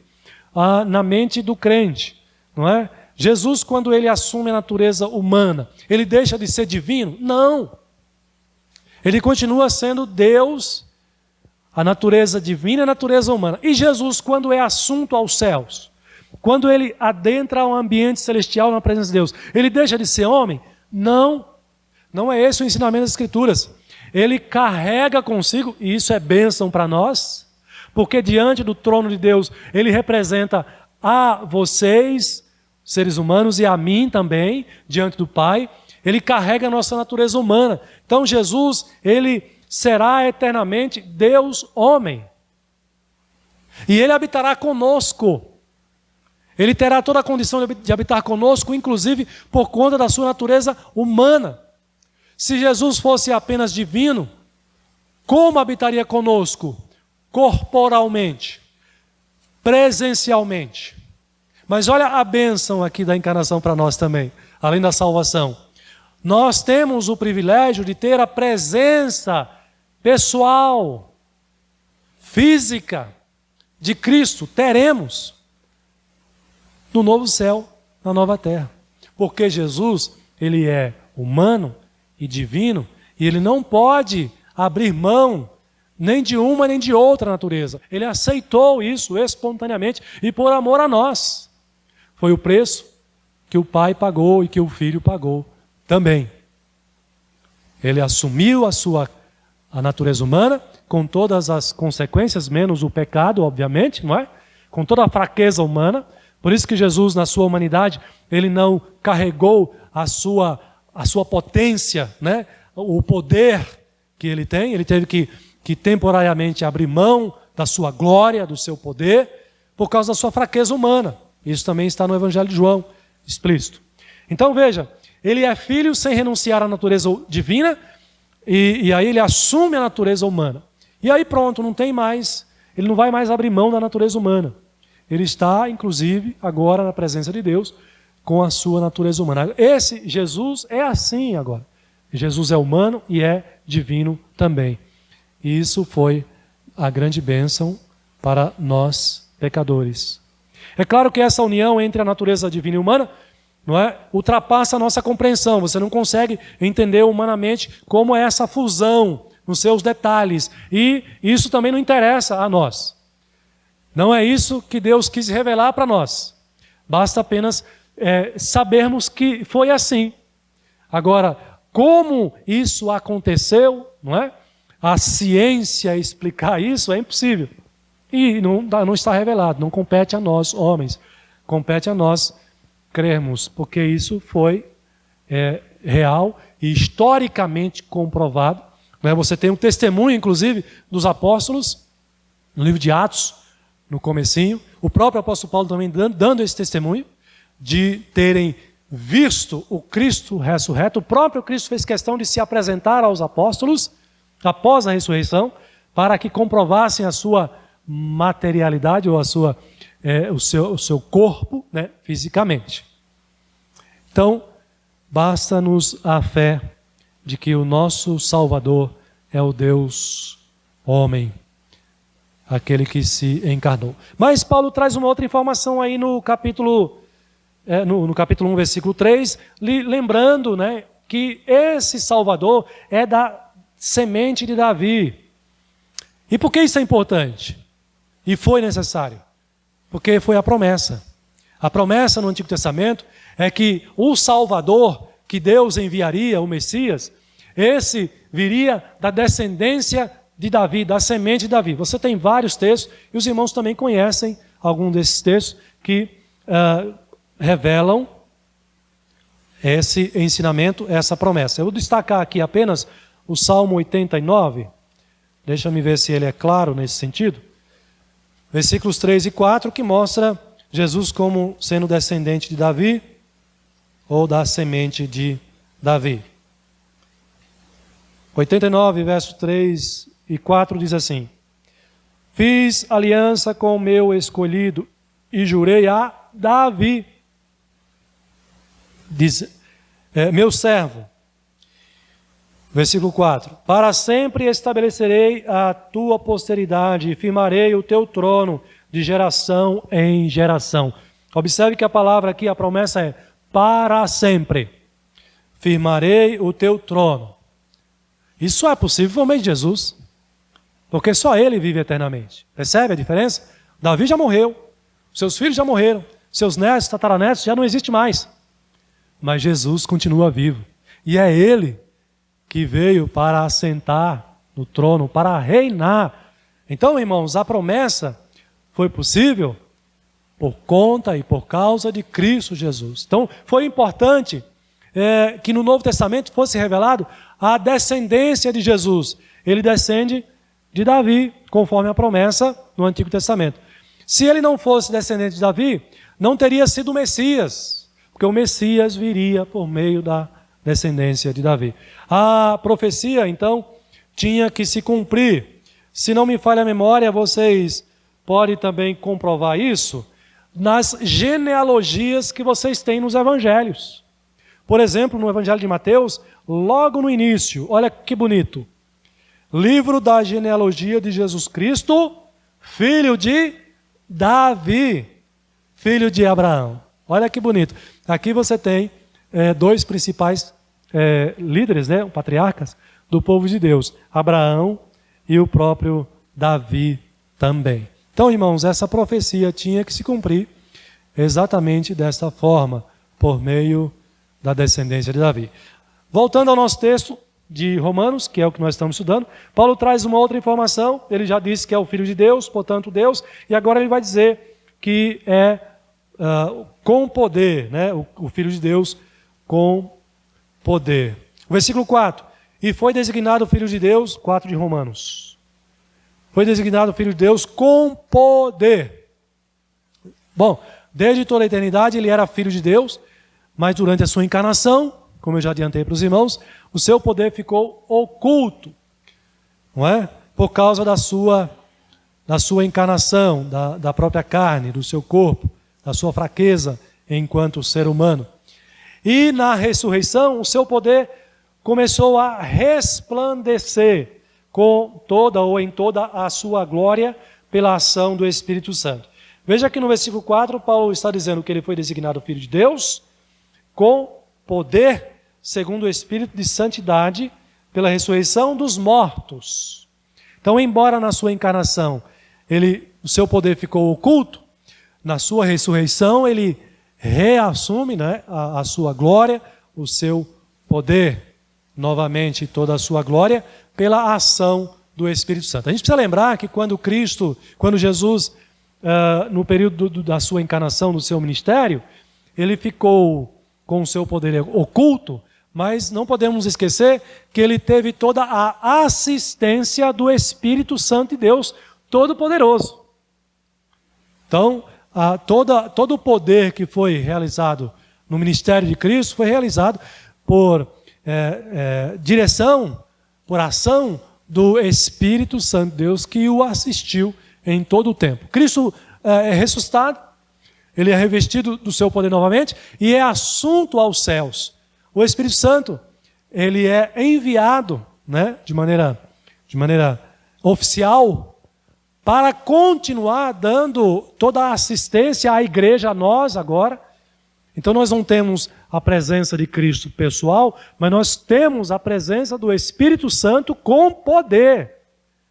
na mente do crente, não é? Jesus, quando ele assume a natureza humana, ele deixa de ser divino? Não. Ele continua sendo Deus, a natureza divina e a natureza humana. E Jesus, quando é assunto aos céus, quando ele adentra um ambiente celestial na presença de Deus, ele deixa de ser homem? Não. Não é esse o ensinamento das Escrituras. Ele carrega consigo, e isso é bênção para nós, porque diante do trono de Deus, ele representa a vocês, seres humanos, e a mim também, diante do Pai. Ele carrega a nossa natureza humana. Então Jesus, ele será eternamente Deus homem. E ele habitará conosco. Ele terá toda a condição de habitar conosco, inclusive por conta da sua natureza humana. Se Jesus fosse apenas divino, como habitaria conosco? Corporalmente, presencialmente. Mas olha a bênção aqui da encarnação para nós também, além da salvação. Nós temos o privilégio de ter a presença pessoal, física de Cristo. Teremos no novo céu, na nova terra. Porque Jesus, ele é humano e divino, e ele não pode abrir mão nem de uma nem de outra natureza. Ele aceitou isso espontaneamente e por amor a nós. Foi o preço que o Pai pagou e que o Filho pagou também. Ele assumiu a natureza humana com todas as consequências, menos o pecado, obviamente, não é? Com toda a fraqueza humana. Por isso que Jesus, na sua humanidade, ele não carregou a sua potência, né? O poder que ele tem. Ele teve que temporariamente abrir mão da sua glória, do seu poder, por causa da sua fraqueza humana. Isso também está no Evangelho de João, explícito. Então veja, ele é filho sem renunciar à natureza divina, e aí ele assume a natureza humana. E aí pronto, não tem mais, ele não vai mais abrir mão da natureza humana. Ele está, inclusive, agora na presença de Deus, com a sua natureza humana. Esse Jesus é assim agora. Jesus é humano e é divino também. E isso foi a grande bênção para nós, pecadores. É claro que essa união entre a natureza divina e humana, não é, ultrapassa a nossa compreensão. Você não consegue entender humanamente como é essa fusão nos seus detalhes. E isso também não interessa a nós. Não é isso que Deus quis revelar para nós. Basta apenas sabermos que foi assim. Agora, como isso aconteceu, não é? A ciência explicar isso é impossível. E não está revelado, não compete a nós, homens. Compete a nós crermos, porque isso foi real e historicamente comprovado. Você tem um testemunho, inclusive, dos apóstolos, no livro de Atos, no comecinho. O próprio apóstolo Paulo também dando esse testemunho, de terem visto o Cristo ressurreto. O próprio Cristo fez questão de se apresentar aos apóstolos, após a ressurreição, para que comprovassem a sua materialidade ou o seu corpo, né, fisicamente. Então, basta-nos a fé de que o nosso Salvador é o Deus homem, aquele que se encarnou. Mas Paulo traz uma outra informação aí no capítulo 1, versículo 3, lembrando, né, que esse Salvador é da semente de Davi. E por que isso é importante? E foi necessário? Porque foi a promessa. A promessa no Antigo Testamento é que o Salvador que Deus enviaria, o Messias, esse viria da descendência de Davi, da semente de Davi. Você tem vários textos, e os irmãos também conhecem algum desses textos que revelam esse ensinamento, essa promessa. Eu vou destacar aqui apenas o Salmo 89, deixa-me ver se ele é claro nesse sentido. Versículos 3 e 4, que mostra Jesus como sendo descendente de Davi, ou da semente de Davi. 89, verso 3 e 4 diz assim: Fiz aliança com o meu escolhido e jurei a Davi, meu servo. Versículo 4: Para sempre estabelecerei a tua posteridade e firmarei o teu trono de geração em geração. Observe que a palavra aqui, a promessa é para sempre. Firmarei o teu trono. Isso é possível por meio de Jesus, porque só ele vive eternamente. Percebe a diferença? Davi já morreu, seus filhos já morreram, seus netos, tataranetos já não existem mais. Mas Jesus continua vivo. E é ele que veio para assentar no trono, para reinar. Então, irmãos, a promessa foi possível por conta e por causa de Cristo Jesus. Então, foi importante que no Novo Testamento fosse revelado a descendência de Jesus. Ele descende de Davi, conforme a promessa no Antigo Testamento. Se ele não fosse descendente de Davi, não teria sido o Messias, porque o Messias viria por meio da descendência de Davi. A profecia, então, tinha que se cumprir. Se não me falha a memória, vocês podem também comprovar isso nas genealogias que vocês têm nos evangelhos. Por exemplo, no Evangelho de Mateus, logo no início, olha que bonito. Livro da genealogia de Jesus Cristo, filho de Davi, filho de Abraão. Olha que bonito. Aqui você tem dois principais líderes, né, patriarcas do povo de Deus, Abraão e o próprio Davi também. Então, irmãos, essa profecia tinha que se cumprir exatamente desta forma, por meio da descendência de Davi. Voltando ao nosso texto de Romanos, que é o que nós estamos estudando, Paulo traz uma outra informação. Ele já disse que é o Filho de Deus, portanto Deus, e agora ele vai dizer que é com poder, né? O Filho de Deus com poder. O versículo 4. E foi designado o Filho de Deus, 4 de Romanos. Foi designado o Filho de Deus com poder. Bom, desde toda a eternidade ele era Filho de Deus, mas durante a sua encarnação, como eu já adiantei para os irmãos, o seu poder ficou oculto, não é? Por causa da sua encarnação, da própria carne, do seu corpo, da sua fraqueza enquanto ser humano. E na ressurreição, o seu poder começou a resplandecer em toda a sua glória pela ação do Espírito Santo. Veja que no versículo 4, Paulo está dizendo que ele foi designado Filho de Deus com poder, segundo o Espírito de santidade, pela ressurreição dos mortos. Então, embora na sua encarnação o seu poder ficou oculto, na sua ressurreição ele reassume, né, a sua glória, o seu poder, novamente toda a sua glória, pela ação do Espírito Santo. A gente precisa lembrar que quando Jesus, no período da sua encarnação, do seu ministério, ele ficou com o seu poder oculto, mas não podemos esquecer que ele teve toda a assistência do Espírito Santo de Deus Todo-Poderoso. Então, todo o poder que foi realizado no ministério de Cristo foi realizado por direção, por ação do Espírito Santo de Deus que o assistiu em todo o tempo. Cristo é ressuscitado, ele é revestido do seu poder novamente e é assunto aos céus. O Espírito Santo, ele é enviado, né, de maneira oficial para continuar dando toda a assistência à igreja, a nós agora. Então nós não temos a presença de Cristo pessoal, mas nós temos a presença do Espírito Santo com poder.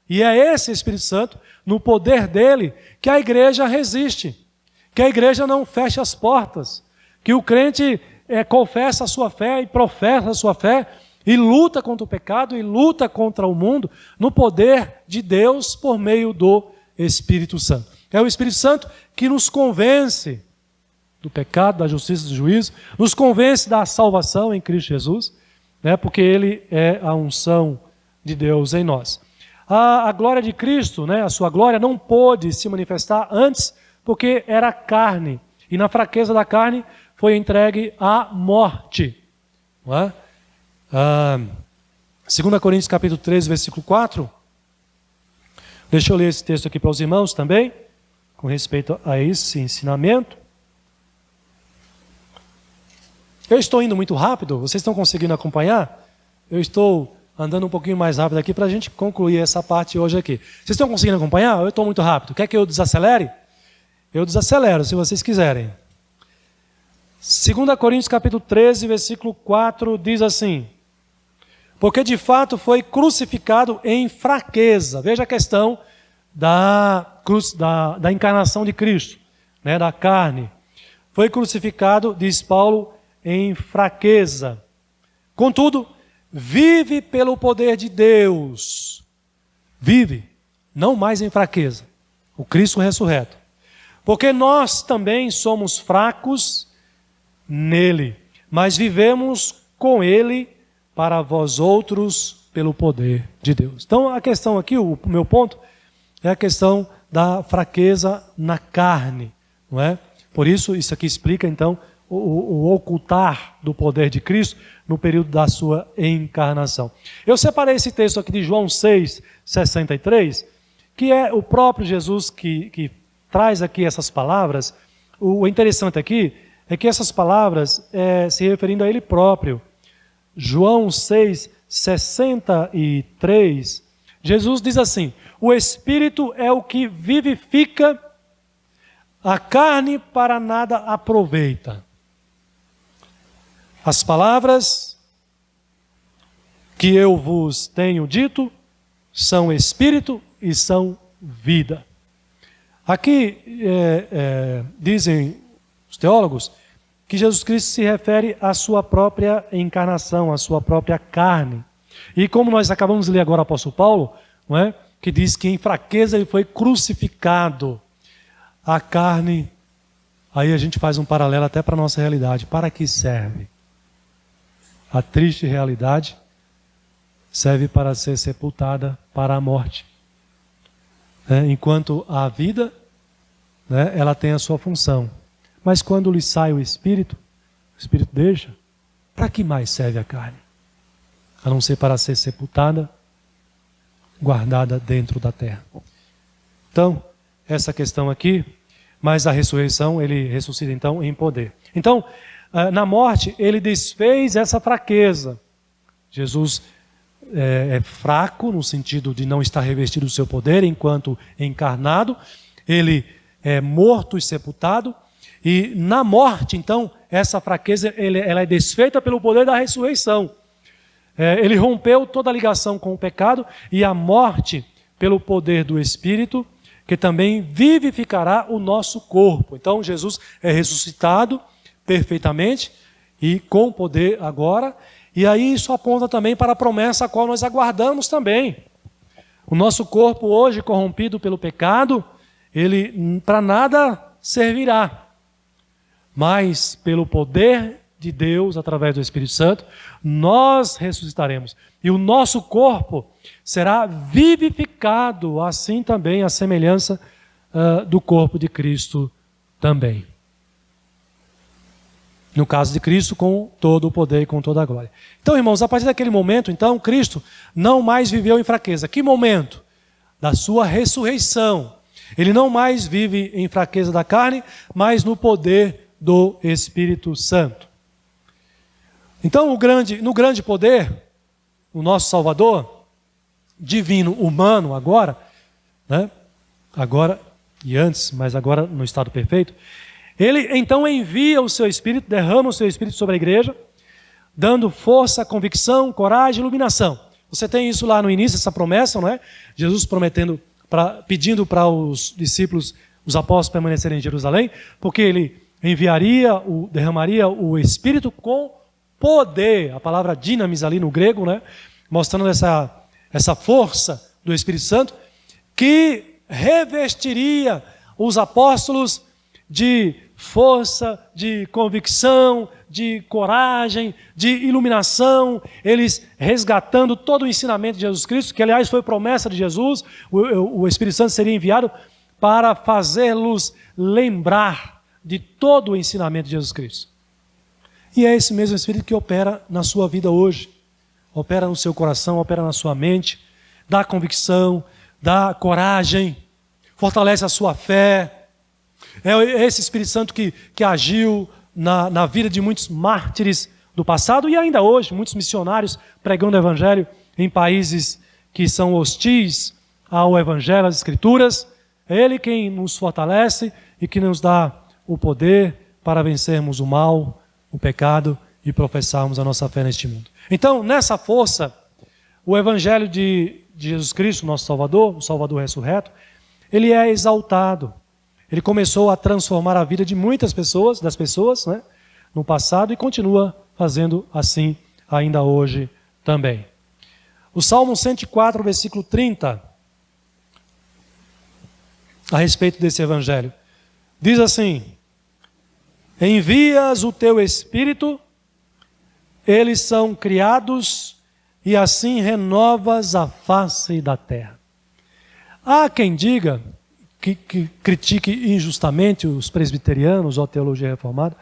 E é esse Espírito Santo, no poder dele, que a igreja resiste, que a igreja não fecha as portas, que o crente confessa a sua fé e professa a sua fé e luta contra o pecado e luta contra o mundo no poder de Deus por meio do Espírito Santo. É o Espírito Santo que nos convence do pecado, da justiça e do juízo, nos convence da salvação em Cristo Jesus, né, porque ele é a unção de Deus em nós. A glória de Cristo, né, a sua glória não pôde se manifestar antes porque era carne, e na fraqueza da carne foi entregue à morte. Não é? 2 Coríntios capítulo 13, versículo 4. Deixa eu ler esse texto aqui para os irmãos também, com respeito a esse ensinamento. Eu estou indo muito rápido, vocês estão conseguindo acompanhar? Eu estou andando um pouquinho mais rápido aqui para a gente concluir essa parte hoje aqui. Vocês estão conseguindo acompanhar? Eu estou muito rápido. Quer que eu desacelere? Eu desacelero, se vocês quiserem. 2 Coríntios capítulo 13, versículo 4, diz assim: porque de fato foi crucificado em fraqueza. Veja a questão da encarnação de Cristo, né, da carne. Foi crucificado, diz Paulo, em fraqueza. Contudo, vive pelo poder de Deus. Vive, não mais em fraqueza. O Cristo ressurreto. Porque nós também somos fracos nele, mas vivemos com ele para vós outros pelo poder de Deus. Então a questão aqui, o meu ponto, é a questão da fraqueza na carne, não é? Por isso aqui explica então o ocultar do poder de Cristo no período da sua encarnação. Eu separei esse texto aqui de João 6:63, que é o próprio Jesus que traz aqui essas palavras. O interessante aqui é que essas palavras se referindo a ele próprio. João 6:63, Jesus diz assim: o Espírito é o que vivifica, a carne para nada aproveita. As palavras que eu vos tenho dito são Espírito e são vida. Aqui dizem os teólogos que Jesus Cristo se refere à sua própria encarnação, à sua própria carne. E como nós acabamos de ler agora o apóstolo Paulo, não é? Que diz que em fraqueza ele foi crucificado. A carne, aí a gente faz um paralelo até para a nossa realidade. Para que serve? A triste realidade serve para ser sepultada para a morte. Enquanto a vida, ela tem a sua função. Mas quando lhe sai o Espírito deixa, para que mais serve a carne? A não ser para ser sepultada, guardada dentro da terra. Então, essa questão aqui, mas a ressurreição, ele ressuscita então em poder. Então, na morte, ele desfez essa fraqueza. Jesus é fraco no sentido de não estar revestido do seu poder enquanto encarnado. Ele é morto e sepultado. E na morte, então, essa fraqueza ela é desfeita pelo poder da ressurreição. Ele rompeu toda a ligação com o pecado e a morte pelo poder do Espírito, que também vivificará o nosso corpo. Então, Jesus é ressuscitado perfeitamente e com poder agora. E aí isso aponta também para a promessa a qual nós aguardamos também. O nosso corpo hoje corrompido pelo pecado, ele para nada servirá. Mas pelo poder de Deus, através do Espírito Santo, nós ressuscitaremos. E o nosso corpo será vivificado, assim também a semelhança do corpo de Cristo também. No caso de Cristo, com todo o poder e com toda a glória. Então, irmãos, a partir daquele momento, então, Cristo não mais viveu em fraqueza. Que momento? Da sua ressurreição. Ele não mais vive em fraqueza da carne, mas no poder do Espírito Santo. Então, no grande poder, o nosso Salvador, divino, humano agora, agora e antes, mas agora no estado perfeito, ele então envia o seu Espírito, derrama o seu Espírito sobre a igreja, dando força, convicção, coragem, iluminação. Você tem isso lá no início, essa promessa, não é? Jesus pedindo para os discípulos, os apóstolos permanecerem em Jerusalém, porque ele derramaria o Espírito com poder, a palavra dinamis ali no grego, né? Mostrando essa força do Espírito Santo, que revestiria os apóstolos de força, de convicção, de coragem, de iluminação, eles resgatando todo o ensinamento de Jesus Cristo, que aliás foi promessa de Jesus, o Espírito Santo seria enviado para fazê-los lembrar de todo o ensinamento de Jesus Cristo. E é esse mesmo Espírito que opera na sua vida hoje, opera no seu coração, opera na sua mente, dá convicção, dá coragem, fortalece a sua fé. É esse Espírito Santo que agiu na vida de muitos mártires do passado e ainda hoje, muitos missionários pregando o Evangelho em países que são hostis ao Evangelho, às Escrituras. É Ele quem nos fortalece e que nos dá o poder para vencermos o mal, o pecado e professarmos a nossa fé neste mundo. Então, nessa força, o Evangelho de Jesus Cristo, nosso Salvador, o Salvador ressurreto, ele é exaltado. Ele começou a transformar a vida de muitas pessoas, né, no passado e continua fazendo assim ainda hoje também. O Salmo 104, versículo 30, a respeito desse Evangelho, diz assim: envias o teu Espírito, eles são criados e assim renovas a face da terra. Há quem diga, que critique injustamente os presbiterianos ou a teologia reformada,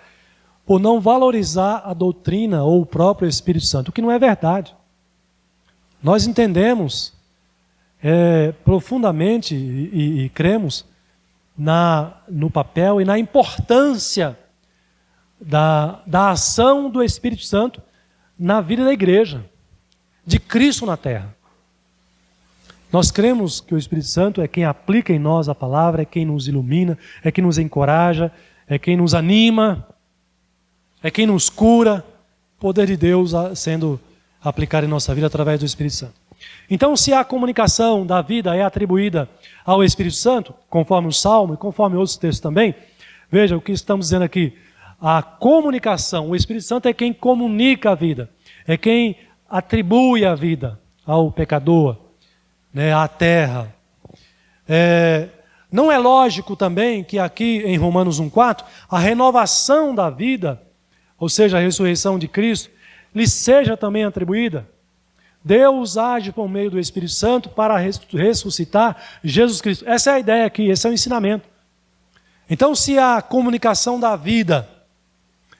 por não valorizar a doutrina ou o próprio Espírito Santo, o que não é verdade. Nós entendemos profundamente e cremos no papel e na importância da ação do Espírito Santo na vida da igreja, de Cristo na terra. Nós cremos que o Espírito Santo é quem aplica em nós a palavra, é quem nos ilumina, é quem nos encoraja, é quem nos anima, é quem nos cura, o poder de Deus sendo aplicado em nossa vida através do Espírito Santo. Então, se a comunicação da vida é atribuída ao Espírito Santo, conforme o Salmo e conforme outros textos também, veja o que estamos dizendo aqui. A comunicação, o Espírito Santo é quem comunica a vida, é quem atribui a vida ao pecador, né, à terra. Não é lógico também que aqui em Romanos 1,4, a renovação da vida, ou seja, a ressurreição de Cristo, lhe seja também atribuída. Deus age por meio do Espírito Santo para ressuscitar Jesus Cristo. Essa é a ideia aqui, esse é o ensinamento. Então, se a comunicação da vida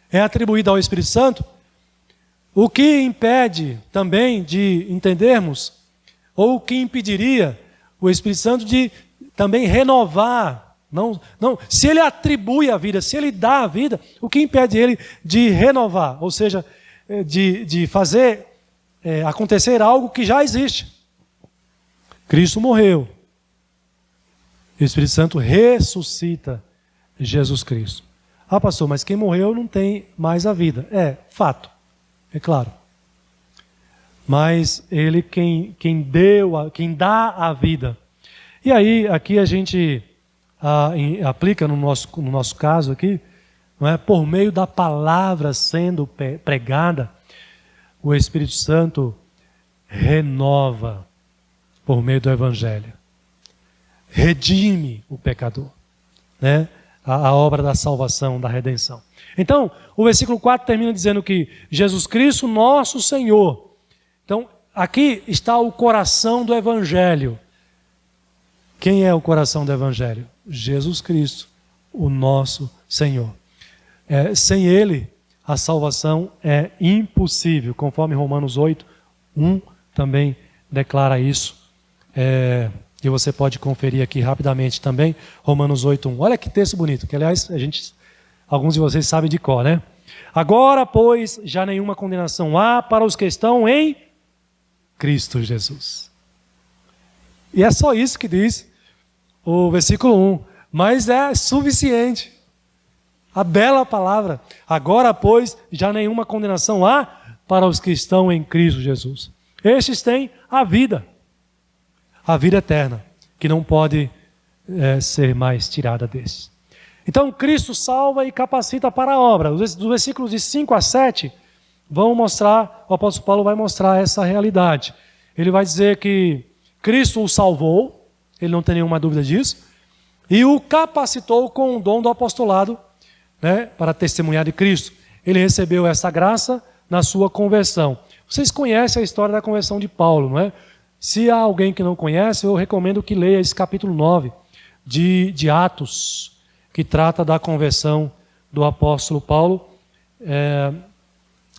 é atribuída ao Espírito Santo, o que impede também de entendermos, ou o que impediria o Espírito Santo de também renovar? Não, se ele atribui a vida, se ele dá a vida, o que impede ele de renovar? Ou seja, de fazer acontecer algo que já existe. Cristo morreu. O Espírito Santo ressuscita Jesus Cristo. Ah, pastor, mas quem morreu não tem mais a vida. É fato, é claro. Mas ele quem dá a vida. E aí, aqui a gente aplica no nosso caso aqui, não é? Por meio da palavra sendo pregada, o Espírito Santo renova por meio do Evangelho. Redime o pecador, né? A obra da salvação, da redenção. Então, o versículo 4 termina dizendo que Jesus Cristo, nosso Senhor. Então, aqui está o coração do Evangelho. Quem é o coração do Evangelho? Jesus Cristo, o nosso Senhor. Sem Ele, a salvação é impossível, conforme Romanos 8:1 também declara isso. E você pode conferir aqui rapidamente também, Romanos 8:1. Olha que texto bonito, que aliás alguns de vocês sabem de cor, né? Agora, pois, já nenhuma condenação há para os que estão em Cristo Jesus. E é só isso que diz o versículo 1, mas é suficiente. A bela palavra. Agora, pois, já nenhuma condenação há para os que estão em Cristo Jesus. Estes têm a vida eterna, que não pode ser mais tirada desses. Então, Cristo salva e capacita para a obra. Os versículos de 5 a 7 vão mostrar, o apóstolo Paulo vai mostrar essa realidade. Ele vai dizer que Cristo o salvou, ele não tem nenhuma dúvida disso, e o capacitou com o dom do apostolado, né, para testemunhar de Cristo. Ele recebeu essa graça na sua conversão. Vocês conhecem a história da conversão de Paulo, não é? Se há alguém que não conhece, eu recomendo que leia esse capítulo 9 de Atos, que trata da conversão do apóstolo Paulo,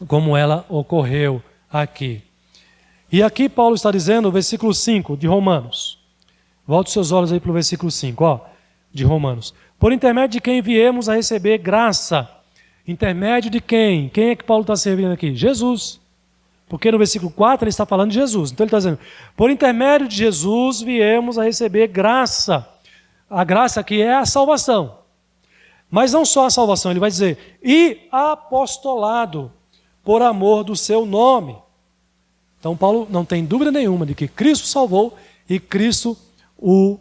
como ela ocorreu aqui. E aqui Paulo está dizendo, no versículo 5 de Romanos. Volte seus olhos aí para o versículo 5, de Romanos. Por intermédio de quem viemos a receber graça. Intermédio de quem? Quem é que Paulo está servindo aqui? Jesus. Porque no versículo 4 ele está falando de Jesus. Então ele está dizendo, por intermédio de Jesus viemos a receber graça. A graça aqui é a salvação. Mas não só a salvação, ele vai dizer, e apostolado por amor do seu nome. Então Paulo não tem dúvida nenhuma de que Cristo salvou e Cristo o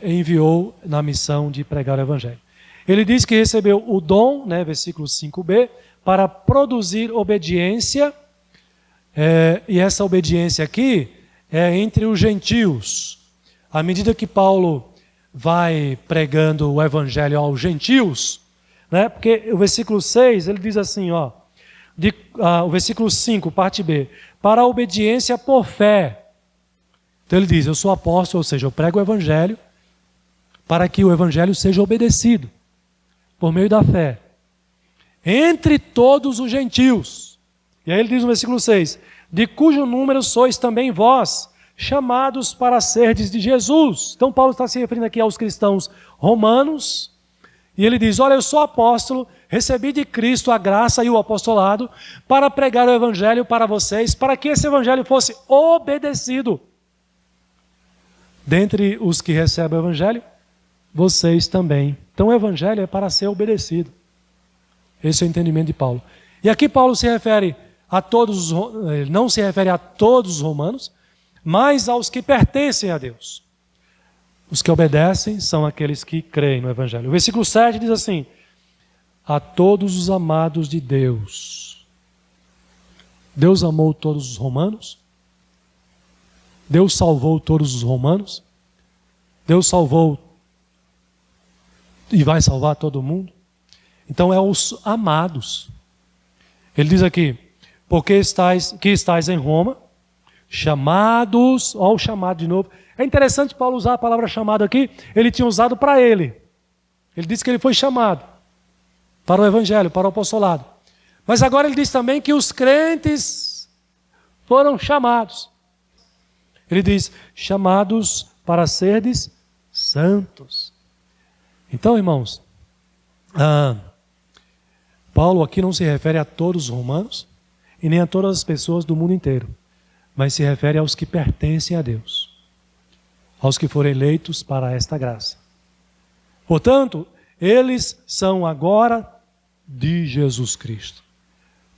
enviou na missão de pregar o Evangelho. Ele diz que recebeu o dom, né, versículo 5b, para produzir obediência, e essa obediência aqui é entre os gentios. À medida que Paulo vai pregando o Evangelho aos gentios, né, porque o versículo 6, ele diz assim, o versículo 5, parte B, para a obediência por fé. Então ele diz, eu sou apóstolo, ou seja, eu prego o Evangelho para que o Evangelho seja obedecido por meio da fé. entre todos os gentios. E aí ele diz no versículo 6, de cujo número sois também vós, chamados para serdes de Jesus. Então Paulo está se referindo aqui aos cristãos romanos, e ele diz, olha, eu sou apóstolo, recebi de Cristo a graça e o apostolado para pregar o evangelho para vocês, para que esse evangelho fosse obedecido. Dentre os que recebem o evangelho, vocês também. Então o evangelho é para ser obedecido. Esse é o entendimento de Paulo. E aqui Paulo se refere a todos, ele não se refere a todos os romanos, mas aos que pertencem a Deus. Os que obedecem são aqueles que creem no evangelho. O versículo 7 diz assim, a todos os amados de Deus. Deus amou todos os romanos? Deus salvou todos os romanos? Deus salvou e vai salvar todo mundo? Então é os amados. Ele diz aqui, porque estáis em Roma, chamados, olha o chamado de novo. É interessante Paulo usar a palavra chamado aqui, ele tinha usado para ele. Ele disse que ele foi chamado para o evangelho, para o apostolado. Mas agora ele diz também que os crentes foram chamados. Ele diz, chamados para serdes santos. Então, irmãos, Paulo aqui não se refere a todos os romanos e nem a todas as pessoas do mundo inteiro, mas se refere aos que pertencem a Deus, aos que foram eleitos para esta graça. Portanto, eles são agora de Jesus Cristo,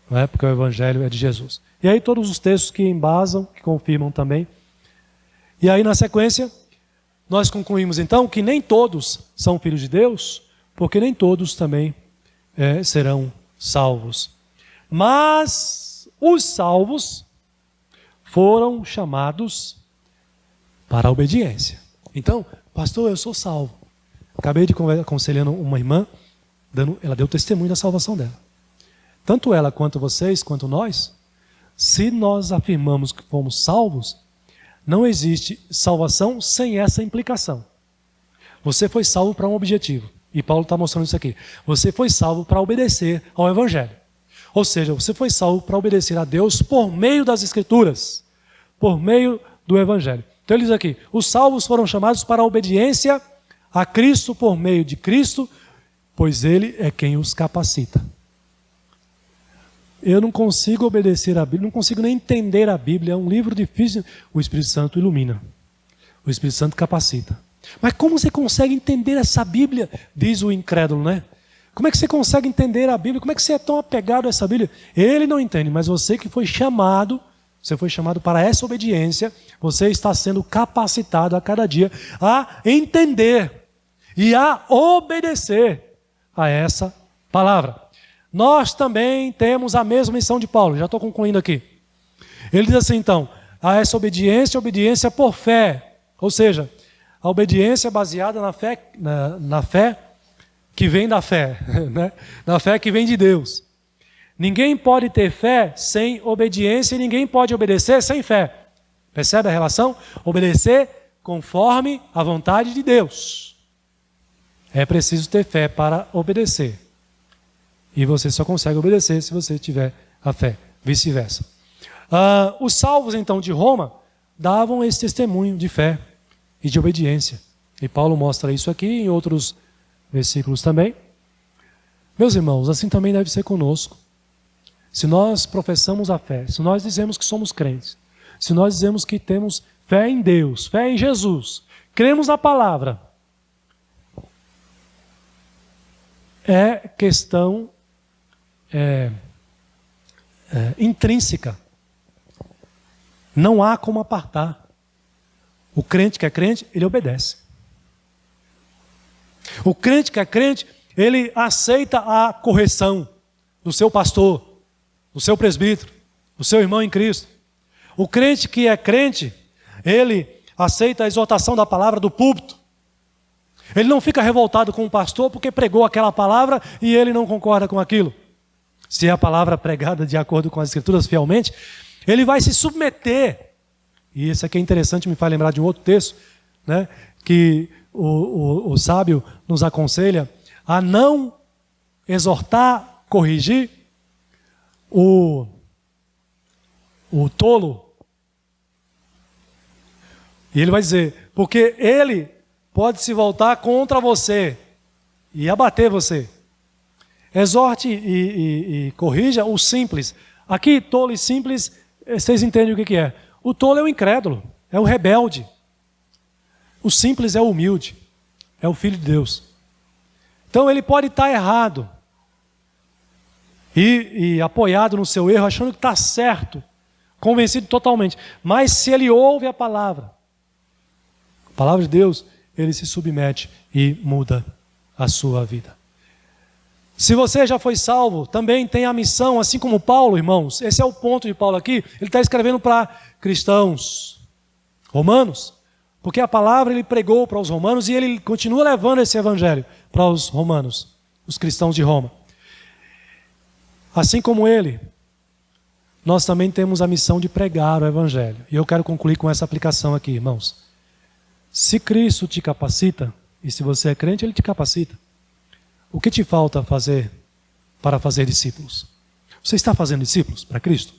não é? Porque o evangelho é de Jesus. E aí todos os textos que embasam, que confirmam também. E aí na sequência, nós concluímos então que nem todos são filhos de Deus, porque nem todos também serão salvos. Mas os salvos foram chamados para a obediência. Então, pastor, eu sou salvo. Acabei de aconselhando uma irmã, ela deu testemunho da salvação dela. Tanto ela quanto vocês, quanto nós, se nós afirmamos que fomos salvos, não existe salvação sem essa implicação. Você foi salvo para um objetivo. E Paulo está mostrando isso aqui. Você foi salvo para obedecer ao evangelho. Ou seja, você foi salvo para obedecer a Deus por meio das Escrituras, por meio do evangelho. Então ele diz aqui, os salvos foram chamados para a obediência a Cristo por meio de Cristo, pois Ele é quem os capacita. Eu não consigo obedecer a Bíblia, não consigo nem entender a Bíblia, é um livro difícil. O Espírito Santo ilumina, o Espírito Santo capacita. Mas como você consegue entender essa Bíblia? Diz o incrédulo, né? Como é que você consegue entender a Bíblia? Como é que você é tão apegado a essa Bíblia? Ele não entende, mas você que foi chamado, você foi chamado para essa obediência, você está sendo capacitado a cada dia a entender e a obedecer a essa palavra. Nós também temos a mesma missão de Paulo, já estou concluindo aqui. Ele diz assim então, a essa obediência por fé, ou seja, a obediência baseada na fé que vem da fé, né? Na fé que vem de Deus. Ninguém pode ter fé sem obediência e ninguém pode obedecer sem fé. Percebe a relação? Obedecer conforme a vontade de Deus. É preciso ter fé para obedecer. E você só consegue obedecer se você tiver a fé, vice-versa. Os salvos, então, de Roma, davam esse testemunho de fé e de obediência. E Paulo mostra isso aqui em outros versículos também. Meus irmãos, assim também deve ser conosco. Se nós professamos a fé, se nós dizemos que somos crentes, se nós dizemos que temos fé em Deus, fé em Jesus, cremos na palavra, é questão intrínseca. Não há como apartar. O crente que é crente, ele obedece. O crente que é crente, ele aceita a correção do seu pastor, do seu presbítero, do seu irmão em Cristo. O crente que é crente, ele aceita a exortação da palavra do púlpito. Ele não fica revoltado com o pastor porque pregou aquela palavra e ele não concorda com aquilo. Se é a palavra pregada de acordo com as Escrituras fielmente, ele vai se submeter. E isso aqui é interessante, me faz lembrar de um outro texto, né, que o sábio nos aconselha a não exortar corrigir o tolo. E ele vai dizer, porque ele pode se voltar contra você e abater você. Exorte e corrija o simples. Aqui, tolo e simples, vocês entendem o que é. O tolo é o incrédulo, é o rebelde. O simples é o humilde, é o filho de Deus. Então ele pode estar errado e apoiado no seu erro, achando que está certo, convencido totalmente. Mas se ele ouve a palavra de Deus, ele se submete e muda a sua vida. Se você já foi salvo, também tem a missão, assim como Paulo, irmãos. Esse é o ponto de Paulo aqui. Ele está escrevendo para cristãos romanos, porque a palavra ele pregou para os romanos e ele continua levando esse evangelho para os romanos, os cristãos de Roma. Assim como ele, nós também temos a missão de pregar o evangelho. E eu quero concluir com essa aplicação aqui, irmãos. Se Cristo te capacita, e se você é crente, ele te capacita. O que te falta fazer para fazer discípulos? Você está fazendo discípulos para Cristo?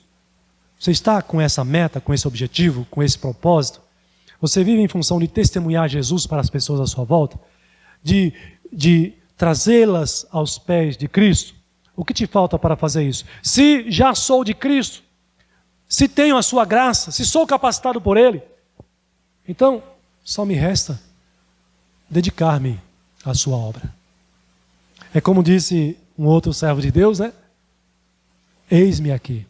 Você está com essa meta, com esse objetivo, com esse propósito? Você vive em função de testemunhar Jesus para as pessoas à sua volta? De trazê-las aos pés de Cristo? O que te falta para fazer isso? Se já sou de Cristo, se tenho a sua graça, se sou capacitado por Ele, então só me resta dedicar-me à sua obra. É como disse um outro servo de Deus, né? Eis-me aqui.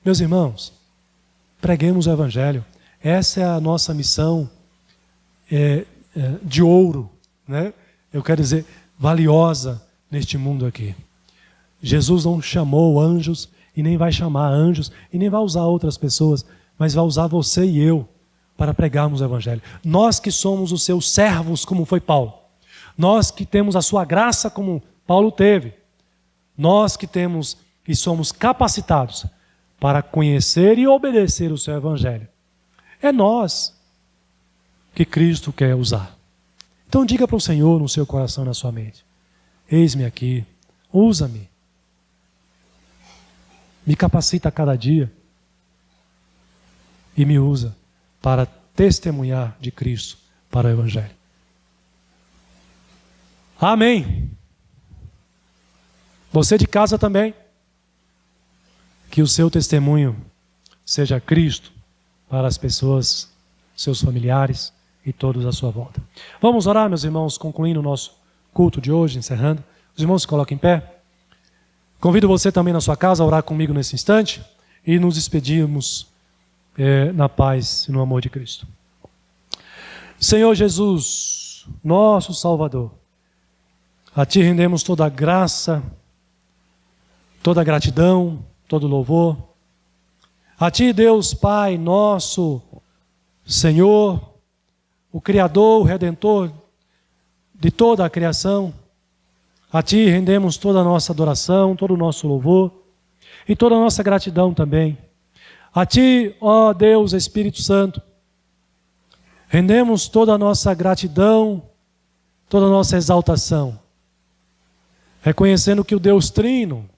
Meus irmãos, preguemos o evangelho. Essa é a nossa missão de ouro, né? Eu quero dizer, valiosa neste mundo aqui. Jesus não chamou anjos e nem vai chamar anjos e nem vai usar outras pessoas, mas vai usar você e eu para pregarmos o evangelho. Nós que somos os seus servos, como foi Paulo. Nós que temos a sua graça como Paulo teve. Nós que temos e somos capacitados para conhecer e obedecer o seu evangelho. É nós que Cristo quer usar. Então diga para o Senhor no seu coração e na sua mente: eis-me aqui, usa-me. Me capacita a cada dia e me usa para testemunhar de Cristo para o evangelho. Amém. Você de casa também. Que o seu testemunho seja Cristo para as pessoas, seus familiares e todos à sua volta. Vamos orar, meus irmãos, concluindo o nosso culto de hoje, encerrando. Os irmãos se coloquem em pé. Convido você também na sua casa a orar comigo nesse instante e nos despedirmos na paz e no amor de Cristo. Senhor Jesus, nosso Salvador, a Ti rendemos toda a graça, toda a gratidão, todo o louvor. A Ti, Deus Pai, nosso Senhor, o Criador, o Redentor de toda a criação. A Ti rendemos toda a nossa adoração, todo o nosso louvor e toda a nossa gratidão também. A Ti, ó Deus Espírito Santo, rendemos toda a nossa gratidão, toda a nossa exaltação, reconhecendo que o Deus Trino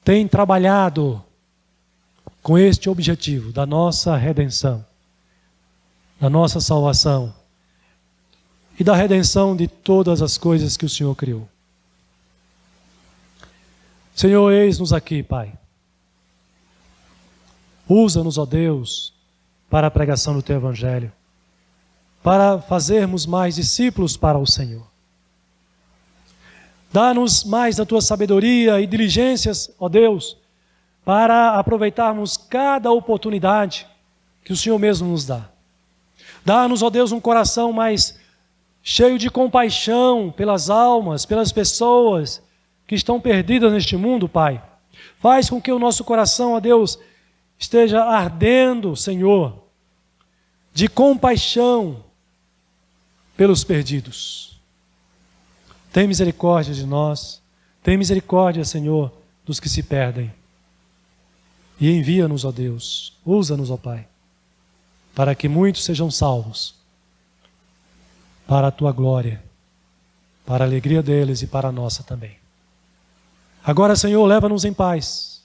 tem trabalhado com este objetivo da nossa redenção, da nossa salvação e da redenção de todas as coisas que o Senhor criou. Senhor, eis-nos aqui, Pai. Usa-nos, ó Deus, para a pregação do Teu Evangelho, para fazermos mais discípulos para o Senhor. Dá-nos mais da Tua sabedoria e diligências, ó Deus, para aproveitarmos cada oportunidade que o Senhor mesmo nos dá. Dá-nos, ó Deus, um coração mais cheio de compaixão pelas almas, pelas pessoas que estão perdidas neste mundo, Pai. Faz com que o nosso coração, ó Deus, esteja ardendo, Senhor, de compaixão pelos perdidos. Tem misericórdia de nós, tem misericórdia, Senhor, dos que se perdem. E envia-nos, ó Deus, usa-nos, ó Pai, para que muitos sejam salvos, para a Tua glória, para a alegria deles e para a nossa também. Agora, Senhor, leva-nos em paz,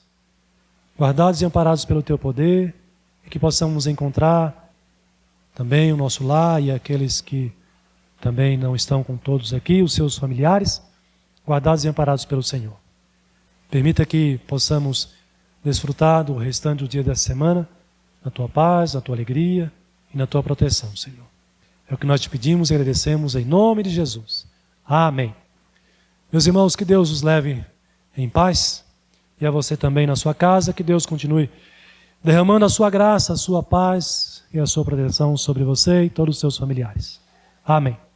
guardados e amparados pelo Teu poder, e que possamos encontrar também o nosso lar e aqueles que também não estão com todos aqui, os seus familiares, guardados e amparados pelo Senhor. Permita que possamos desfrutar do restante do dia dessa semana, na Tua paz, na Tua alegria e na Tua proteção, Senhor. É o que nós te pedimos e agradecemos em nome de Jesus. Amém. Meus irmãos, que Deus os leve em paz, e a você também na sua casa, que Deus continue derramando a sua graça, a sua paz e a sua proteção sobre você e todos os seus familiares. Amém.